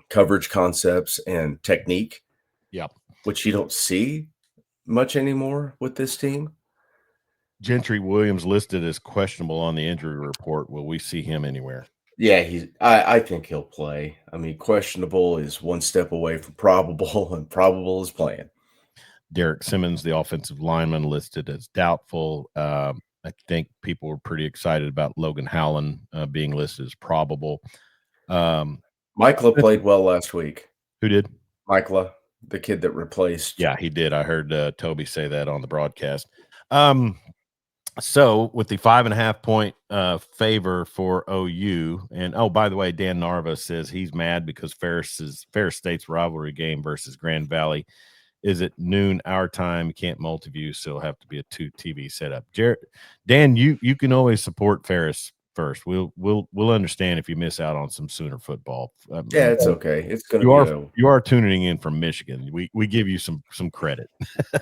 coverage concepts and technique. Yeah. Which you don't see much anymore with this team. Gentry Williams listed as questionable on the injury report. Will we see him anywhere? Yeah, I think he'll play. I mean, questionable is one step away from probable, and probable is playing. Derek Simmons, the offensive lineman, listed as doubtful. I think people were pretty excited about Logan Howland being listed as probable. Michaela played well last week. Who did? Michaela, the kid that replaced. Yeah, he did. I heard Toby say that on the broadcast. So with the 5.5 point favor for OU, and oh, by the way, Dan Narva says he's mad because Ferris State's rivalry game versus Grand Valley is at noon our time. You can't multi-view, so it'll have to be a 2 TV setup. Dan, you can always support Ferris first. We'll understand if you miss out on some Sooner football. Yeah, it's okay. It's gonna You be are a. you are tuning in from Michigan. We give you some credit.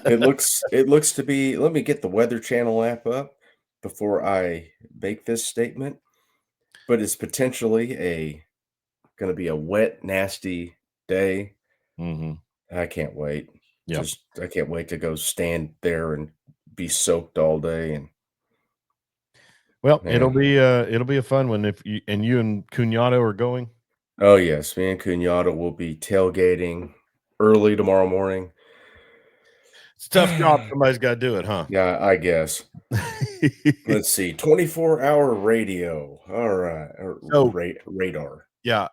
It looks to be. Let me get the Weather Channel app up before I make this statement. But it's potentially a gonna be a wet, nasty day. Hmm. I can't wait. Yep. Just I can't wait to go stand there and be soaked all day. And Well, yeah. it'll be a fun one if you and Cunyato are going. Oh yes, me and Cunyatta will be tailgating early tomorrow morning. It's a tough job. Somebody's got to do it, huh? Yeah, I guess. Let's see. 24-hour radio. All right. Or So radar. yeah,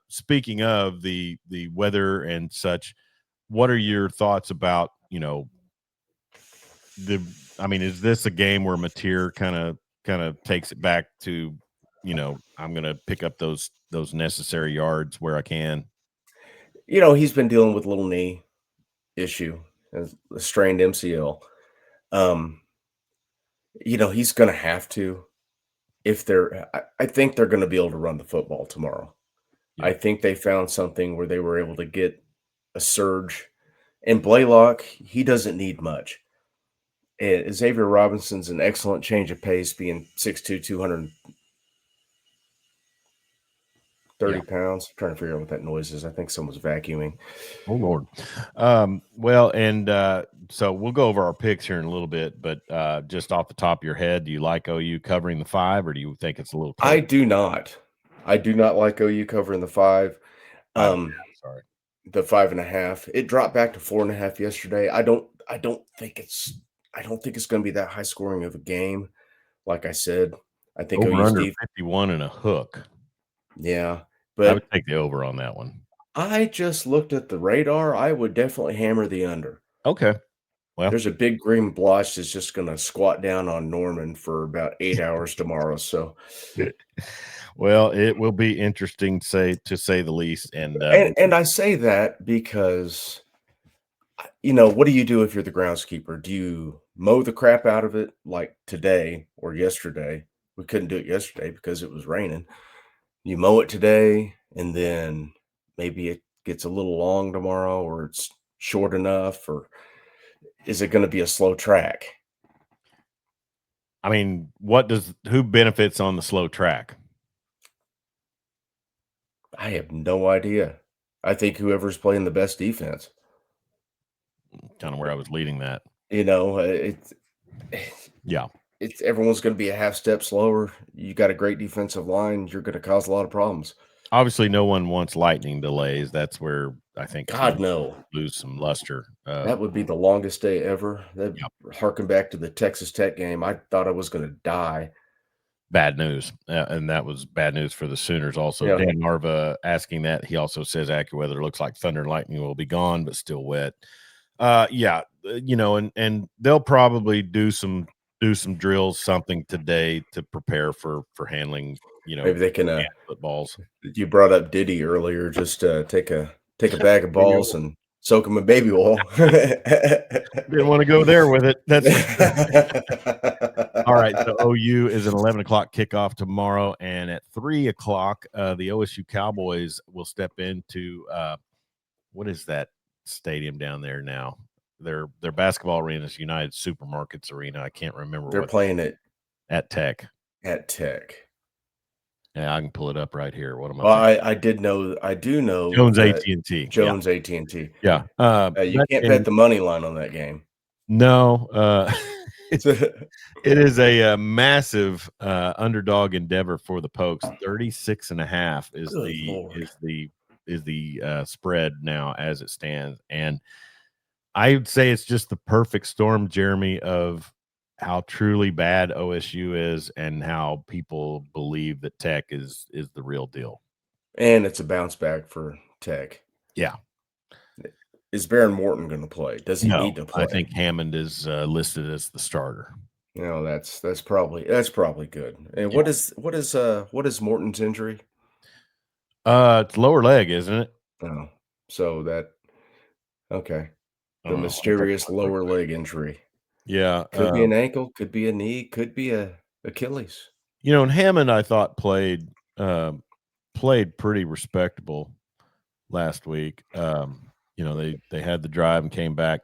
speaking of the weather and such, what are your thoughts about the? I mean, is this a game where Mateer kind of takes it back to, I'm going to pick up those necessary yards where I can? He's been dealing with a little knee issue, a strained MCL. Um, he's gonna have to if I think they're gonna be able to run the football tomorrow. I Yeah. think they found something where they were able to get a surge. And Blaylock, he doesn't need much. Xavier Robinson's an excellent change of pace, being 6'2", 230 Yeah. pounds. I'm trying to figure out what that noise is. I think someone's vacuuming. Oh Lord. Well, and so we'll go over our picks here in a little bit, but just off the top of your head, do you like OU covering the 5, or do you think it's a little close? I do not. I do not like OU covering the 5. Five and a Um, half, sorry. the 5.5. It dropped back to 4.5 yesterday. I don't think it's gonna be that high scoring of a game. Like I said, I think Over OU's under deep. 51 and a hook. Yeah, I would but take the over on that one. I just looked at the radar. I would definitely hammer the under. Okay. Well, There's a big green blotch that's just gonna squat down on Norman for about 8 hours tomorrow, so well, it will be interesting to say the least. And and I say that because, what do you do if you're the groundskeeper? Do you mow the crap out of it like today or yesterday? We couldn't do it yesterday because it was raining. You mow it today, and then maybe it gets a little long tomorrow, or it's short enough, or is it gonna be a slow track? I mean, who benefits on the slow track? I have no idea. I think whoever's playing the best defense. Kind of where I was leading that. It's Yeah. it's everyone's going to be a half step slower. You got a great defensive line, you're going to cause a lot of problems. Obviously, no one wants lightning delays. That's where I think God, teams no. lose some luster. That would be the longest day ever. That Yeah, harken back to the Texas Tech game. I thought I was going to die. bad news, and that was bad news for the Sooners. Also, Yeah. Dan Marva asking that, he also says AccuWeather looks like thunder and lightning will be gone, but still wet. Yeah, and they'll probably do some drills, something today to prepare for handling, Maybe they can. hand footballs. You brought up Diddy earlier. Just take a bag of balls and soak them in baby oil. Didn't want to go there with it. That's for sure. All right, so OU is an 11 o'clock kickoff tomorrow, and at 3 o'clock, the OSU Cowboys will step into what is that stadium down there now? Their basketball arena is United Supermarkets Arena. I can't remember They're what playing it at Tech. at Tech. Yeah, I can pull it up right here. What am I Well, thinking? I do know Jones that AT&T. Yeah, Jones AT&T. yeah. You That can't bet game, the money line on that game. no. It it is a massive underdog endeavor for the Pokes. 36.5 is Good the Lord. is the is the spread now as it stands, and I would say it's just the perfect storm, Jeremy, of how truly bad OSU is and how people believe that Tech is the real deal. And it's a bounce back for Tech. Yeah. Is Baron Morton going to play? Does he No, need to I play? think Hammond is listed as the starter. That's probably good. And Yeah. what is Morton's injury? It's lower leg, isn't it? Oh, so that okay. The Let me take a mysterious look real lower quick. leg injury. Yeah. Could be an ankle, could be a knee, could be a Achilles. And Hammond, I thought played pretty respectable last week. They had the drive and came back.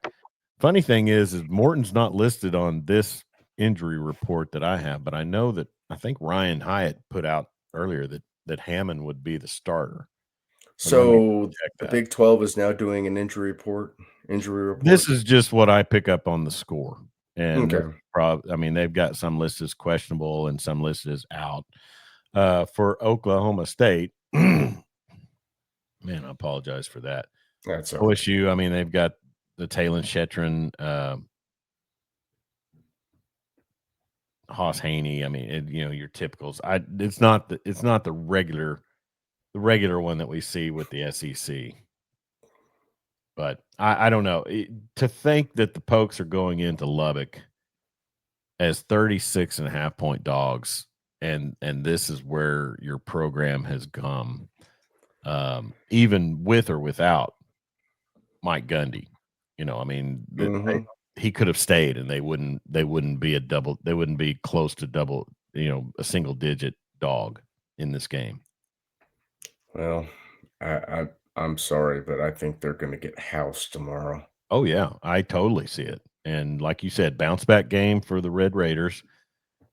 Funny thing is Morton's not listed on this injury report that I have, but I think Ryan Hyatt put out earlier that Hammond would be the starter. But let me So check the that. Big 12 is now doing an injury report. This is just what I pick up on the score, and Okay, they've got some listed as questionable and some listed as out. For Oklahoma State, man, I apologize for that. that's all right. OSU, they've got the Talon Shetron, Hoss Haney. Your typicals. It's not the regular one that we see with the SEC. But I don't know. To think that the Pokes are going into Lubbock as 36.5-point dogs, and this is where your program has come, even with or without Mike Gundy. Mhm. He could have stayed, and they wouldn't be they wouldn't be close to double, a single digit dog in this game. Well, I'm sorry, but I think they're gonna get housed tomorrow. Oh yeah, I totally see it. And like you said, bounce back game for the Red Raiders,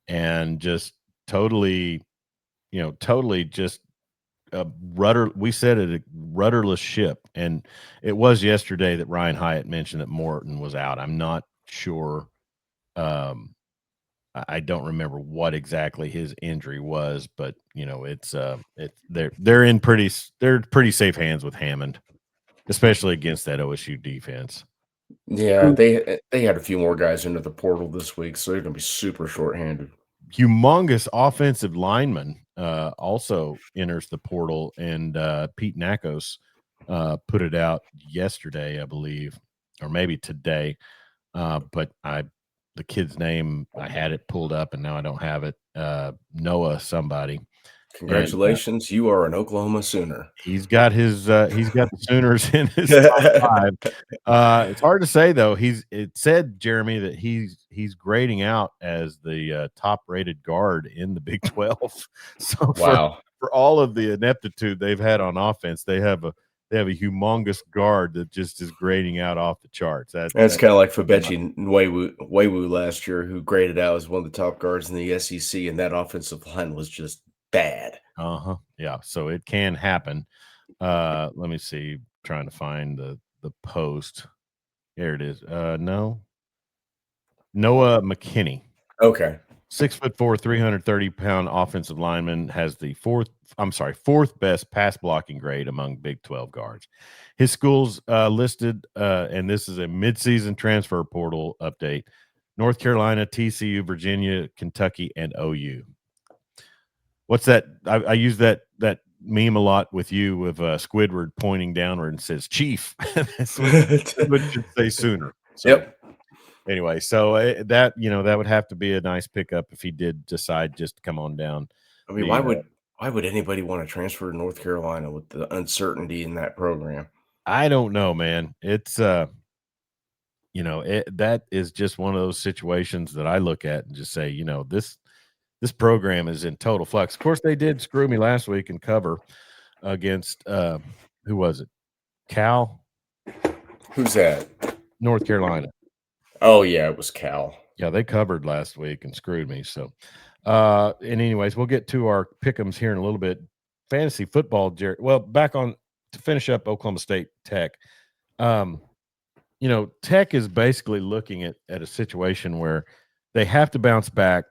and just totally, totally just a rudder. We said it, a rudderless ship, and it was yesterday that Ryan Hyatt mentioned that Morton was out. I'm not sure. I don't remember what exactly his injury was, but they're pretty safe hands with Hammond, especially against that OSU defense. Yeah, they had a few more guys into the portal this week, so they're gonna be super shorthanded. Humongous offensive lineman also enters the portal, and Pete Nakos put it out yesterday, I believe, or maybe today. But the kid's name, I had it pulled up, and now I don't have it. Noah somebody, and Congratulations, you are an Oklahoma Sooner. he's got the Sooners in his top five. It's hard to say though. It said, Jeremy, that he's grading out as the top rated guard in the Big 12. So Wow. for all of the ineptitude they've had on offense, they have a humongous guard that just is grading out off the charts. That's kinda like Fabechi Nwewu last year, who graded out as one of the top guards in the SEC, and that offensive line was just bad. Uh-huh. Yeah, so it can happen. Let me see, trying to find the post. There it is. No. Noah McKinney. Okay. 6'4", 330-pound offensive lineman, has the fourth best pass blocking grade among Big 12 guards. His schools listed, and this is a midseason transfer portal update: North Carolina, TCU, Virginia, Kentucky, and OU. What's that? I use that meme a lot with you, with Squidward pointing downward and says "Chief." That's what Squidward should say sooner. So Yep. anyway, so that would have to be a nice pickup if he did decide just to come on down. I mean, The why would anybody wanna transfer to North Carolina with the uncertainty in that program? I don't know, man. It's that is just one of those situations that I look at and just say, this program is in total flux. Of course, they did screw me last week and cover against who was it? Cal, Who's that? North Carolina. Oh, yeah, it was Cal. Yeah, they covered last week and screwed me. So, and anyways, we'll get to our pick'ems here in a little bit. Fantasy football, Jared. Well, back on to finish up Oklahoma State Tech. Um, Tech is basically looking at a situation where they have to bounce back,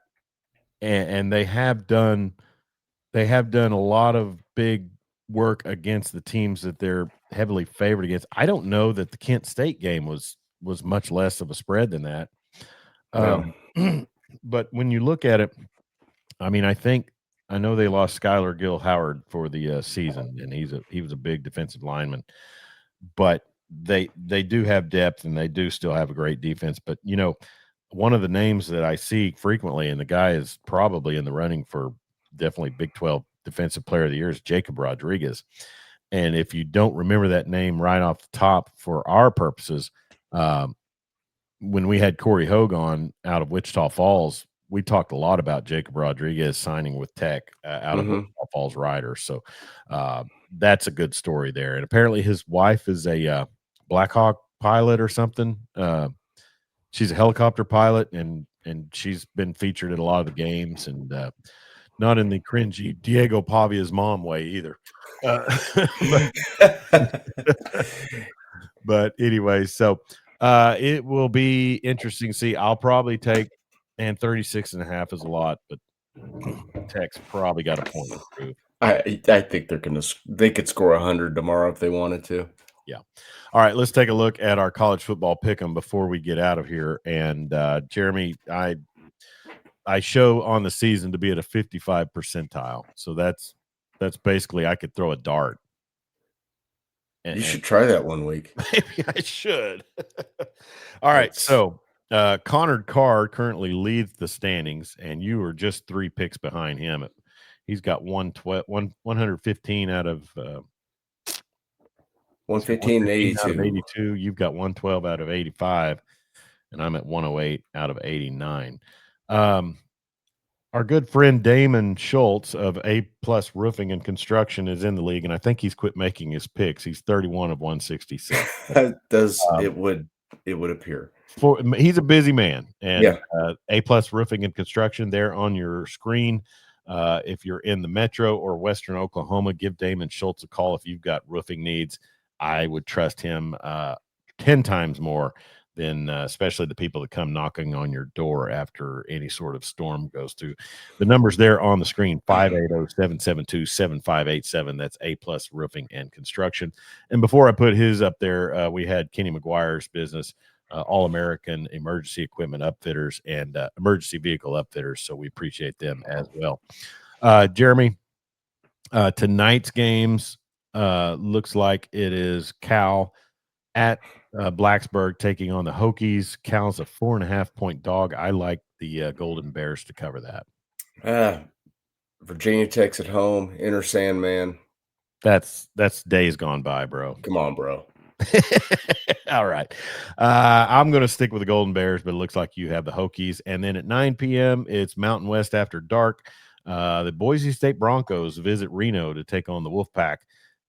and they have done a lot of big work against the teams that they're heavily favored against. I don't know that the Kent State game was much less of a spread than that. No. Um, but when you look at it, I know they lost Skylar Gill Howard for the season, and he was a big defensive lineman, but they do have depth, and they do still have a great defense. But one of the names that I see frequently, and the guy is probably in the running for definitely Big 12 Defensive Player of the Year, is Jacob Rodriguez. And if you don't remember that name right off the top for our purposes, um, when we had Corey Hogue on out of Wichita Falls, we talked a lot about Jacob Rodriguez signing with Tech out of Mhm. Wichita Falls Riders. So that's a good story there. And apparently his wife is a Black Hawk pilot or something. She's a helicopter pilot, and she's been featured at a lot of the games, and not in the cringy Diego Pavia's mom way either. Uh, but but anyway, so it will be interesting to see. I'll probably take, and 36.5 is a lot, but Tech's probably got a point to prove. I think they could score 100 tomorrow if they wanted to. Yeah. All right, let's take a look at our college football pick'em before we get out of here. And Jeremy, I show on the season to be at a 55 percentile. So that's basically I could throw a dart. You And should try that one week. maybe I should. All right. That's So Connor Carr currently leads the standings, and you are just 3 picks behind him. He's got 115 out of 115 and 115 out of 82. 82. You've got 112 out of 85, and I'm at 108 out of 89. Our good friend Damon Schultz of A Plus Roofing and Construction is in the league, and I think he's quit making his picks. He's 31 of 166. Um, It would appear. he's a busy man, and Yeah. A Plus Roofing and Construction there on your screen. If you're in the metro or western Oklahoma, give Damon Schultz a call if you've got roofing needs. I would trust him 10 times more than especially the people that come knocking on your door after any sort of storm goes through. The numbers there on the screen, 580-772-7587. That's A Plus Roofing and Construction. And before I put his up there, we had Kenny McGuire's business, All-American Emergency Equipment Upfitters and Emergency Vehicle Upfitters. So we appreciate them as well. Jeremy, tonight's games looks like it is Cal at Blacksburg taking on the Hokies. Cal's a 4.5-point dog. I like the Golden Bears to cover that. Virginia Tech's at home. Inner Sandman. That's days gone by, bro. Come on, bro. All right. I'm going to stick with the Golden Bears, but it looks like you have the Hokies. And then at 9 p.m., it's Mountain West After Dark. The Boise State Broncos visit Reno to take on the Wolfpack.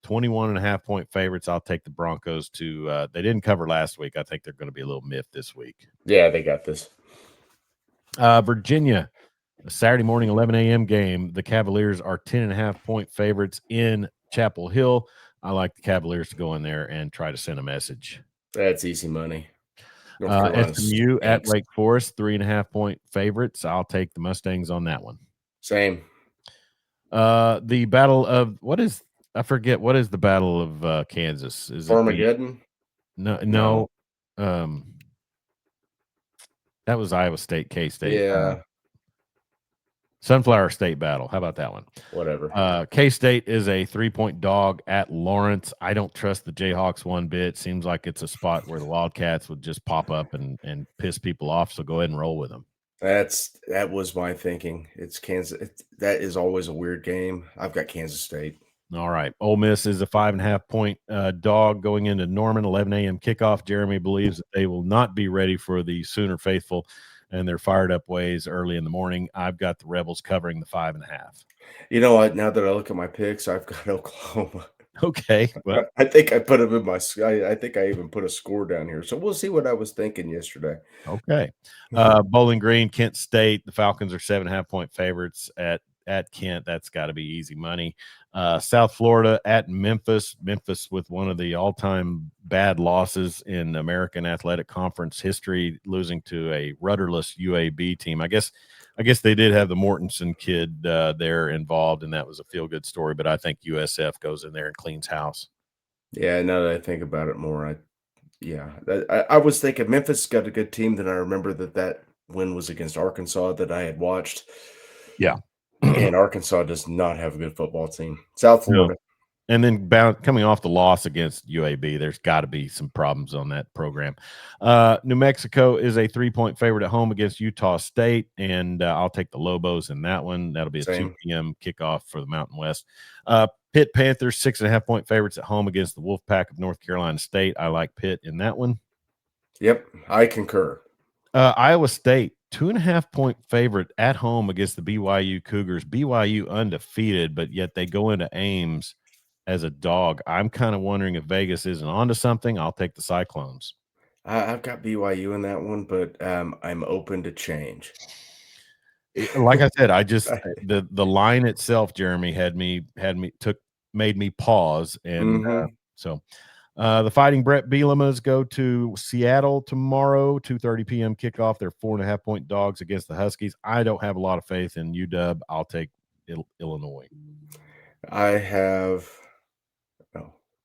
21.5-point favorites. I'll take the Broncos to they didn't cover last week. I think they're going to be a little miffed this week. Yeah, they got this. Virginia, a Saturday morning 11 a.m. game. The Cavaliers are 10.5-point favorites in Chapel Hill. I like the Cavaliers to go in there and try to send a message. That's easy money. North Carolina SMU at stinks. Wake Forest, 3.5-point favorites. I'll take the Mustangs on that one. Same. The battle of I forget what is the Battle of Kansas? Is it Armageddon? No. That was Iowa State, K-State. Yeah. Sunflower State battle. How about that one? Whatever. K-State is a 3-point dog at Lawrence. I don't trust the Jayhawks one bit. Seems like it's a spot where the Wildcats would just pop up and piss people off. So go ahead and roll with them. That was my thinking. It's Kansas. That is always a weird game. I've got Kansas State. All right. Ole Miss is a 5.5-point dog going into Norman, 11 a.m. kickoff. Jeremy believes that they will not be ready for the Sooner faithful and their fired up ways early in the morning. I've got the Rebels covering the 5.5. You know what? Now that I look at my picks, I've got Oklahoma. Okay. Well, I think I put them in my. I think I even put a score down here. So we'll see what I was thinking yesterday. okay. Bowling Green, Kent State. The Falcons are 7.5-point favorites at Kent. That's got to be easy money. South Florida at Memphis. Memphis with one of the all-time bad losses in American Athletic Conference history, losing to a rudderless UAB team. I guess they did have the Mortensen kid there involved, and that was a feel-good story. But I think USF goes in there and cleans house. Yeah, now that I think about it more, I was thinking Memphis got a good team. Then I remember that win was against Arkansas that I had watched. Yeah. And Arkansas does not have a good football team. South Florida. And then coming off the loss against UAB, there's got to be some problems on that program. New Mexico is a 3-point favorite at home against Utah State, and I'll take the Lobos in that one. That'll be a 2 Same. p.m. kickoff for the Mountain West. Pitt Panthers, 6.5-point favorites at home against the Wolfpack of North Carolina State. I like Pitt in that one. Yep, I concur. Iowa State, 2.5-point favorite at home against the BYU Cougars. BYU undefeated, but yet they go into Ames as a dog. I'm kind of wondering if Vegas isn't onto something. I'll take the Cyclones. I've got BYU in that one, but I'm open to change. Like I said, I just the line itself, Jeremy, made me pause, and so the Fighting Brett Bielemas go to Seattle tomorrow, 2:30 p.m. kickoff. They're 4.5-point dogs against the Huskies. I don't have a lot of faith in UW. I'll take Illinois. I have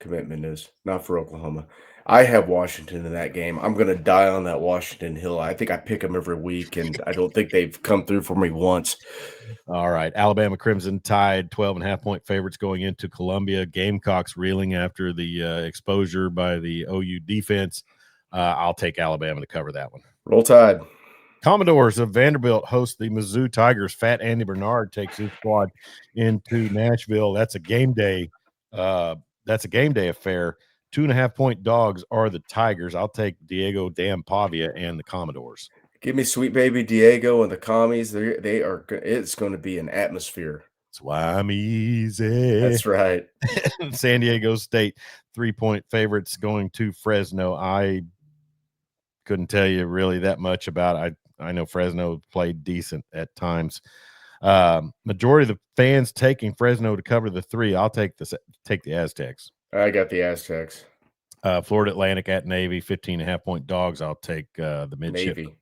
commitment is not for Oklahoma. I have Washington in that game. I'm going to die on that Washington hill. I think I pick them every week, and I don't think they've come through for me once. All right. Alabama Crimson Tide, 12.5-point favorites going into Columbia. Gamecocks reeling after the exposure by the OU defense. I'll take Alabama to cover that one. Roll Tide. Commodores of Vanderbilt host the Mizzou Tigers. Fat Andy Bernard takes his squad into Nashville. That's a game day. That's a game day affair. 2.5-point dogs are the Tigers. I'll take Diego Dan Pavia and the Commodores. Give me sweet baby Diego and the commies. They are. It's going to be an atmosphere. That's why I'm easy. That's right. San Diego State, 3-point favorites going to Fresno. I couldn't tell you really that much about it. I know Fresno played decent at times. Majority of the fans taking Fresno to cover the 3. I'll take the Aztecs. I got the Aztecs. Florida Atlantic at Navy, 15.5-point dogs. I'll take the midshipmen. Navy.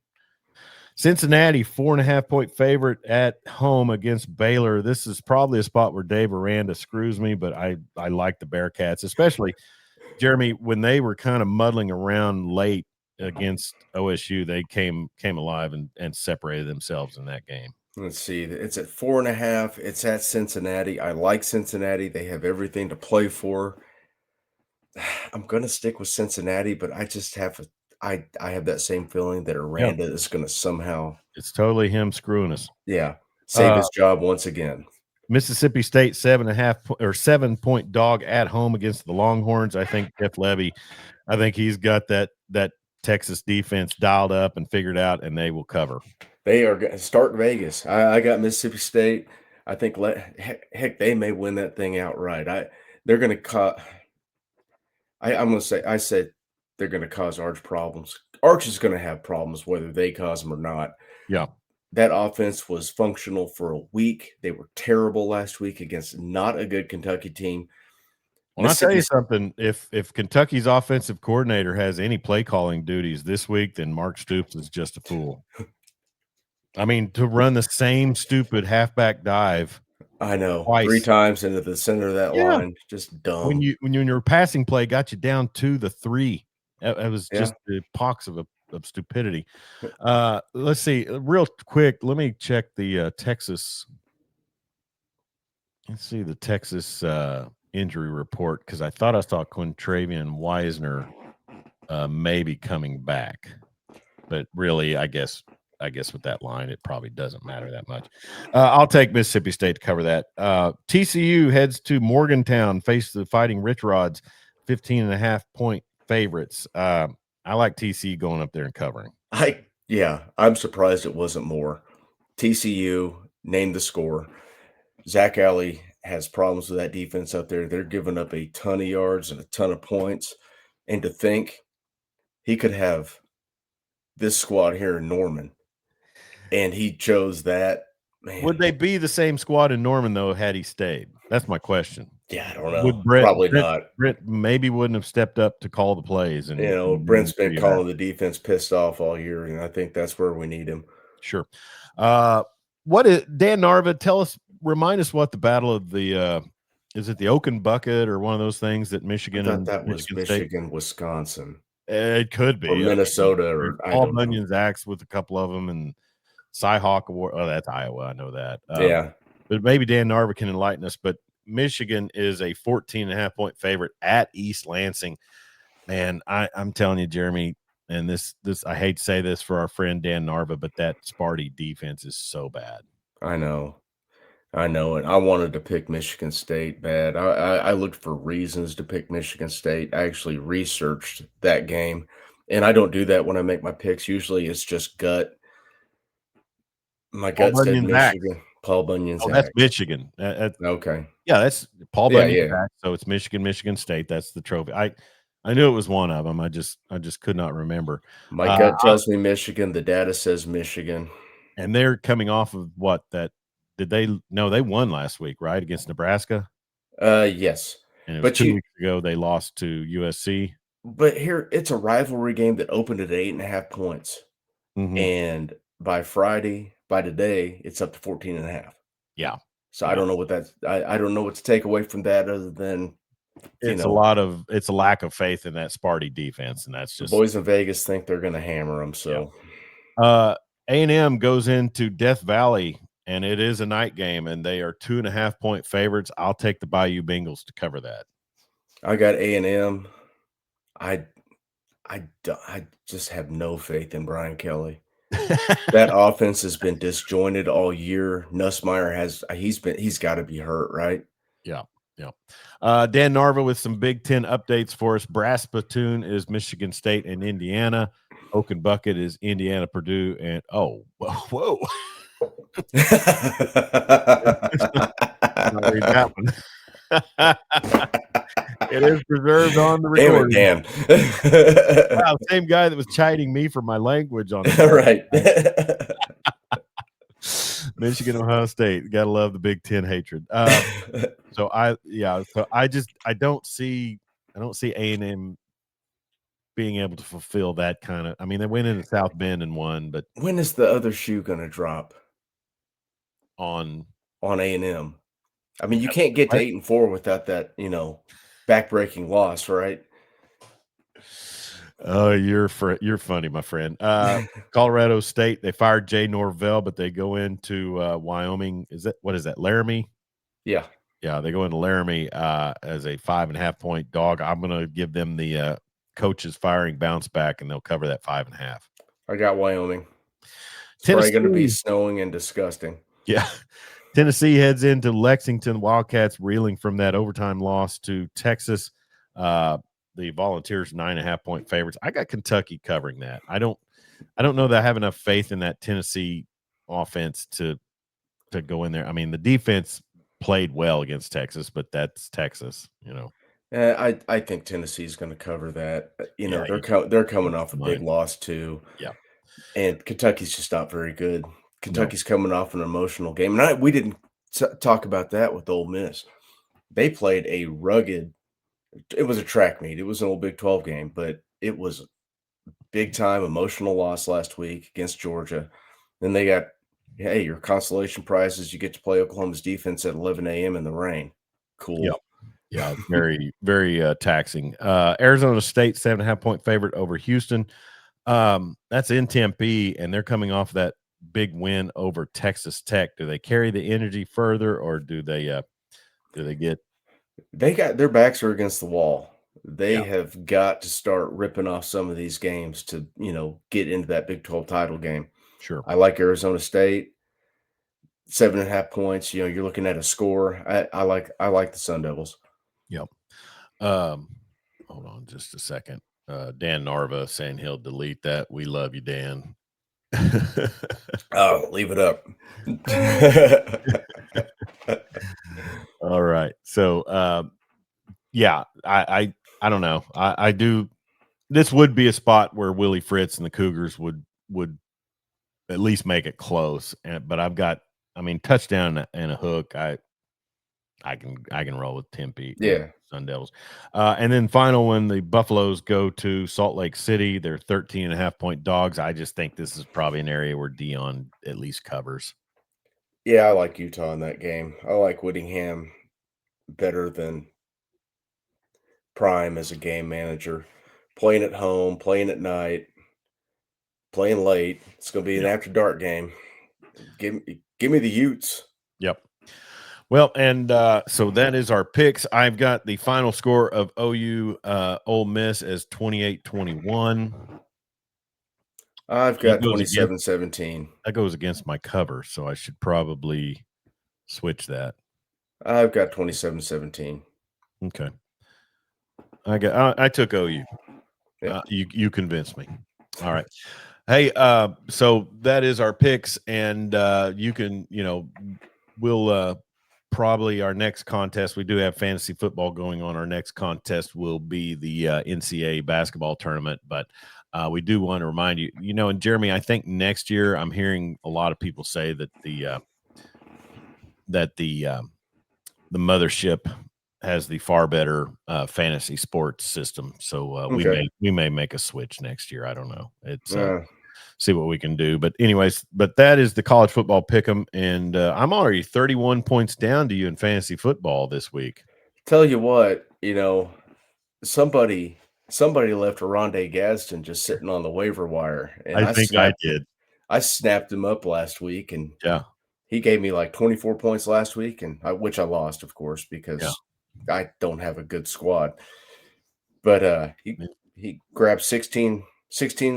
Cincinnati, 4.5-point favorite at home against Baylor. This is probably a spot where Dave Aranda screws me, but I like the Bearcats, especially, Jeremy, when they were kind of muddling around late against OSU. They came alive and separated themselves in that game. Let's see. It's at 4.5. It's at Cincinnati. I like Cincinnati. They have everything to play for. I'm going to stick with Cincinnati, but I just have I have that same feeling that Aranda is going to somehow. It's totally him screwing us. Yeah, save his job once again. Mississippi State, 7.5 dog at home against the Longhorns. I think Jeff Levy, he's got that Texas defense dialed up and figured out, and they will cover. They are going to start Vegas. I got Mississippi State. I think heck, they may win that thing outright. They're going to cut. I'm going to say I said they're going to cause Arch problems. Arch is going to have problems whether they cause them or not. Yeah. That offense was functional for a week. They were terrible last week against not a good Kentucky team. Well, I'll tell you something. If Kentucky's offensive coordinator has any play calling duties this week, then Mark Stoops is just a fool. I mean, to run the same stupid halfback dive. I know. Twice. 3 times into the center of that line. Just dumb. When your passing play got you down to the 3. It was just the pox of stupidity. Let's see. Real quick, let me check the Texas. Let's see the Texas injury report, because I thought I saw Quintravian Wisner maybe coming back. But really, I guess with that line, it probably doesn't matter that much. I'll take Mississippi State to cover that. TCU heads to Morgantown, face the Fighting Rich Rods, 15.5-point favorites. I like TCU going up there and covering. I'm surprised it wasn't more. TCU named the score. Zach Alley has problems with that defense up there. They're giving up a ton of yards and a ton of points. And to think he could have this squad here in Norman, and he chose that. Man. Would they be the same squad in Norman, though, had he stayed? That's my question. Yeah, I don't know. Probably not. Brent maybe wouldn't have stepped up to call the plays. And Brent's been calling the defense pissed off all year, and I think that's where we need him. Sure. What is Dan Narva? Remind us what the battle of the is it the Oaken Bucket or one of those things that Michigan? I thought that was Michigan, State? Wisconsin. It could be. Or Minnesota, or Paul Bunyan's axe with a couple of them, and Cyhawk Award. Oh, that's Iowa. I know that. Yeah. But maybe Dan Narva can enlighten us. But Michigan is a 14.5-point favorite at East Lansing. Man, I'm telling you, Jeremy, and this I hate to say this for our friend Dan Narva, but that Sparty defense is so bad. I know. I know it. I wanted to pick Michigan State bad. I looked for reasons to pick Michigan State. I actually researched that game, and I don't do that when I make my picks. Usually, it's just gut. My Paul gut said Bunyan's axe. Michigan. Paul Bunyan's Oh, that's axe. Michigan. Okay. Yeah, that's Paul Yeah, Bunyan's yeah. axe. So it's Michigan State. That's the trophy. I knew it was one of them. I just could not remember. My Uh, gut tells me Michigan. The data says Michigan. and they're coming off of what that did they no they won last week, right, against Nebraska, Yes. and it was But 2 weeks ago they lost to USC. here it's a rivalry game that opened at 8.5 points. Hmm. And by Friday, by today, it's up to 14.5. Yeah, So I yeah. don't know what that's I don't know what to take away from that other than, It's a lack of faith in that Sparty defense, and that's the just boys in Vegas think they're gonna hammer them. yeah. So A&M goes into Death Valley, and it is a night game, and they are 2.5-point favorites. I'll take the Bayou Bengals to cover that. I got A&M. I I just have no faith in Brian Kelly. That offense has been disjointed all year. Nussmeier he's gotta be hurt, right? Yeah, yeah. Dan Narva with some Big Ten updates for us. Brass Platoon is Michigan State and Indiana. Oak and Bucket is Indiana, Purdue, and whoa. I'll read that one. It is preserved on the Damn it, recording. Dan. Wow, same guy that was chiding me for my language on Right. Michigan, Ohio State. Gotta love the Big Ten hatred. So I don't see A&M being able to fulfill that kind of. I mean, they went into South Bend and won, but When is the other shoe gonna drop on on A&M? I mean, is you that can't get to what? 8-4 without that, backbreaking loss, right? Oh, you're funny, my friend. Colorado State, they fired Jay Norvell, but they go into Wyoming. What is that? Laramie? Yeah, Yeah, they go into Laramie as a 5.5-point dog. I'm going to give them the coaches firing bounce back, and they'll cover that 5.5. I got Wyoming. It's probably gonna be Tennessee, snowing and disgusting. yeah. Tennessee heads into Lexington. Wildcats reeling from that overtime loss to Texas. The Volunteers 9.5-point favorites. I got Kentucky covering that. I don't know that I have enough faith in that Tennessee offense to go in there. I mean, the defense played well against Texas, but that's Texas. I think Tennessee's gonna cover that. Yeah, They're coming easy off a big mine. loss too, Yeah, and Kentucky's just not very good. no, Kentucky's coming off an emotional game, and we didn't talk about that with Ole Miss. They played a rugged. It was a track meet. It was an old Big 12 game, but it was big time emotional loss last week against Georgia. Then they got, hey, your consolation prize is you get to play Oklahoma's defense at 11 a.m. in the rain. yeah, Cool. yeah. Very, very taxing. Arizona State 7.5-point favorite over Houston. That's in Tempe, and they're coming off that big win over Texas Tech. Do they carry the energy further, or do they get? They got their backs are against the wall. They Yeah, have got to start ripping off some of these games to, get into that Big 12 title game. sure. I like Arizona State, 7.5 points. You're looking at a score. I like the Sun Devils. Yep. Hold on just a second. Dan Narva saying he'll delete that. We love you, Dan. Oh, leave it up. All right. So, yeah, I don't know. I do. This would be a spot where Willie Fritz and the Cougars would at least make it close. But I mean, touchdown and a hook. I can roll with Tempe and Yeah. Sun Devils. And then final one, the Buffaloes go to Salt Lake City. They're 13.5-point dogs. I just think this is probably an area where Dion at least covers. Yeah, I like Utah in that game. I like Whittingham better than Prime as a game manager. Playing at home, playing at night, playing late. It's going to be an Yeah. after dark game. Give me the Utes. Yep. Well, and so that is our picks. I've got the final score of OU Ole Miss as 28-21. I've got 27-17. That goes against my cover, so I should probably switch that. I've got 27-17. Okay. I took OU. Yeah. You convinced me. All right. Hey, so that is our picks, and you can, we'll probably our next contest. We do have fantasy football going on. Our next contest will be the NCAA basketball tournament, but we do want to remind you, and Jeremy, I think next year I'm hearing a lot of people say that the mothership has the far better fantasy sports system. So Okay. we may make a switch next year. I don't know. It's Uh, see what we can do. But anyways, that is the college football pick'em, and I'm already 31 points down to you in fantasy football this week. Tell you what, somebody left Rondé Gadsden just sitting on the waiver wire, and I think I did. I snapped him up last week, and Yeah. he gave me like 24 points last week, and which I lost, of course, Yeah. because I don't have a good squad. But he grabbed 16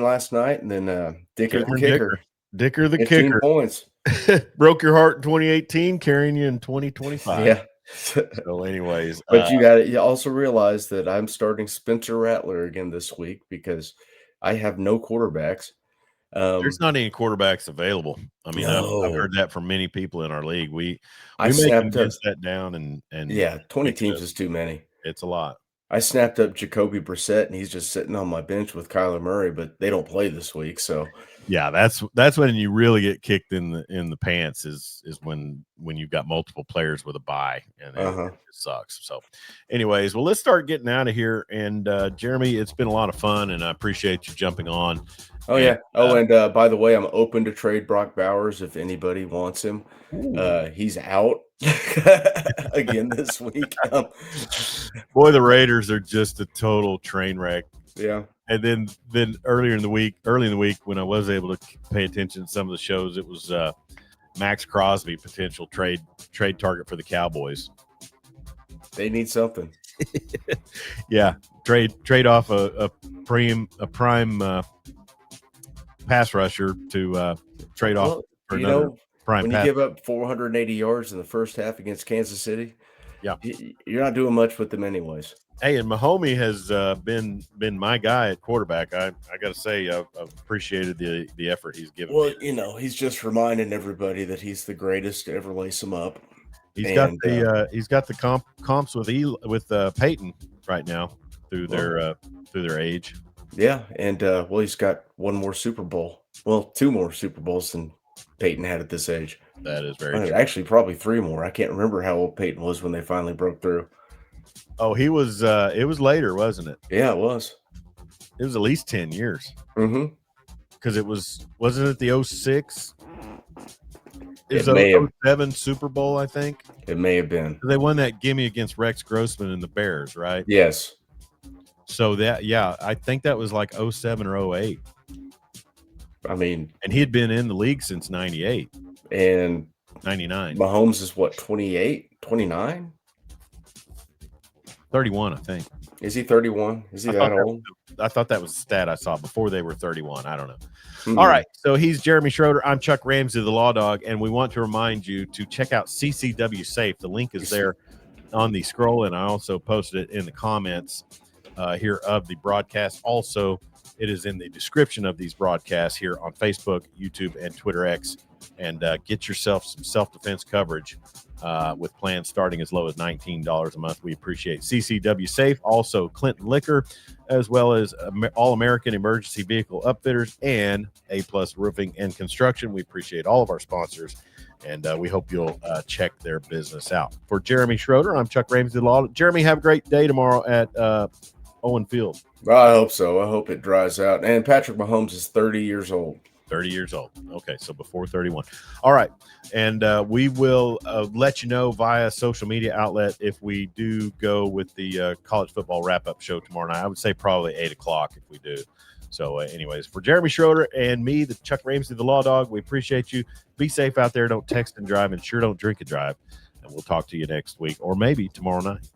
last night, and then Dicker the kicker, Dicker the 15 kicker. points. Broke your heart in 2018, carrying you in 2025. Yeah. So, anyways, But you also realize that I'm starting Spencer Rattler again this week because I have no quarterbacks. there's not any quarterbacks available. I mean, I've No. heard that from many people in our league. We I may snapped up. condense that down and Yeah, 20 make it teams is too many. It's a lot. I snapped up Jacoby Brissett, and he's just sitting on my bench with Kyler Murray, but they don't play this week, so Yeah, that's when you really get kicked in the pants is when you've got multiple players with a bye, and it sucks. So, anyways, well, let's start getting out of here. And Jeremy, it's been a lot of fun, and I appreciate you jumping on. Oh, and, yeah. And by the way, I'm open to trade Brock Bowers if anybody wants him. He's out again this week. Boy, the Raiders are just a total train wreck. Yeah. And then early in the week, when I was able to pay attention to some of the shows, it was Max Crosby, potential trade target for the Cowboys. They need something. Yeah, trade off a prime pass rusher to trade off for another prime. When you give up 480 yards in the first half against Kansas City, yeah, you're not doing much with them anyways. Hey, and Mahomie has been my guy at quarterback. I got to say, I've appreciated the effort he's given. Well, he's just reminding everybody that he's the greatest to ever lace him up. He's got the comps with Peyton right now through their age. Yeah, and he's got one more Super Bowl. Well, two more Super Bowls than Peyton had at this age. That is very true. Actually, probably three more. I can't remember how old Peyton was when they finally broke through. Oh, he was. It was later, wasn't it? Yeah, it was. It was at least 10 years. Mm-hmm. Because wasn't it the 06? It was 07 Super Bowl, I think. It may have been. They won that gimme against Rex Grossman and the Bears, right? Yes. So I think that was like 07 or 08. I mean, and he had been in the league since 98 and 99. Mahomes is what, 28, 29? 31, I think. Is he 31? Is he that old? I thought that was the stat I saw before they were 31. I don't know. Mm-hmm. All right. So he's Jeremy Schroeder. I'm Chuck Ramsey, the Law Dog, and we want to remind you to check out CCW Safe. The link is there on the scroll, and I also posted it in the comments here of the broadcast. Also, it is in the description of these broadcasts here on Facebook, YouTube, and Twitter X. And get yourself some self-defense coverage with plans starting as low as $19 a month. We appreciate CCW Safe, also Clinton Liquor, as well as All-American Emergency Vehicle Upfitters and A-Plus Roofing and Construction. We appreciate all of our sponsors, and we hope you'll check their business out. For Jeremy Schroeder, I'm Chuck Ramsey Law. Jeremy, have a great day tomorrow at Owen Field. Well, I hope so. I hope it dries out. And Patrick Mahomes is 30 years old. 30 years old. Okay, so before 31. All right, and we will let you know via social media outlet if we do go with the college football wrap-up show tomorrow night. I would say probably 8 o'clock if we do. So anyways, for Jeremy Schroeder and me, the Chuck Ramsey, the Law Dog, we appreciate you. Be safe out there. Don't text and drive, and sure don't drink and drive. We'll talk to you next week or maybe tomorrow night.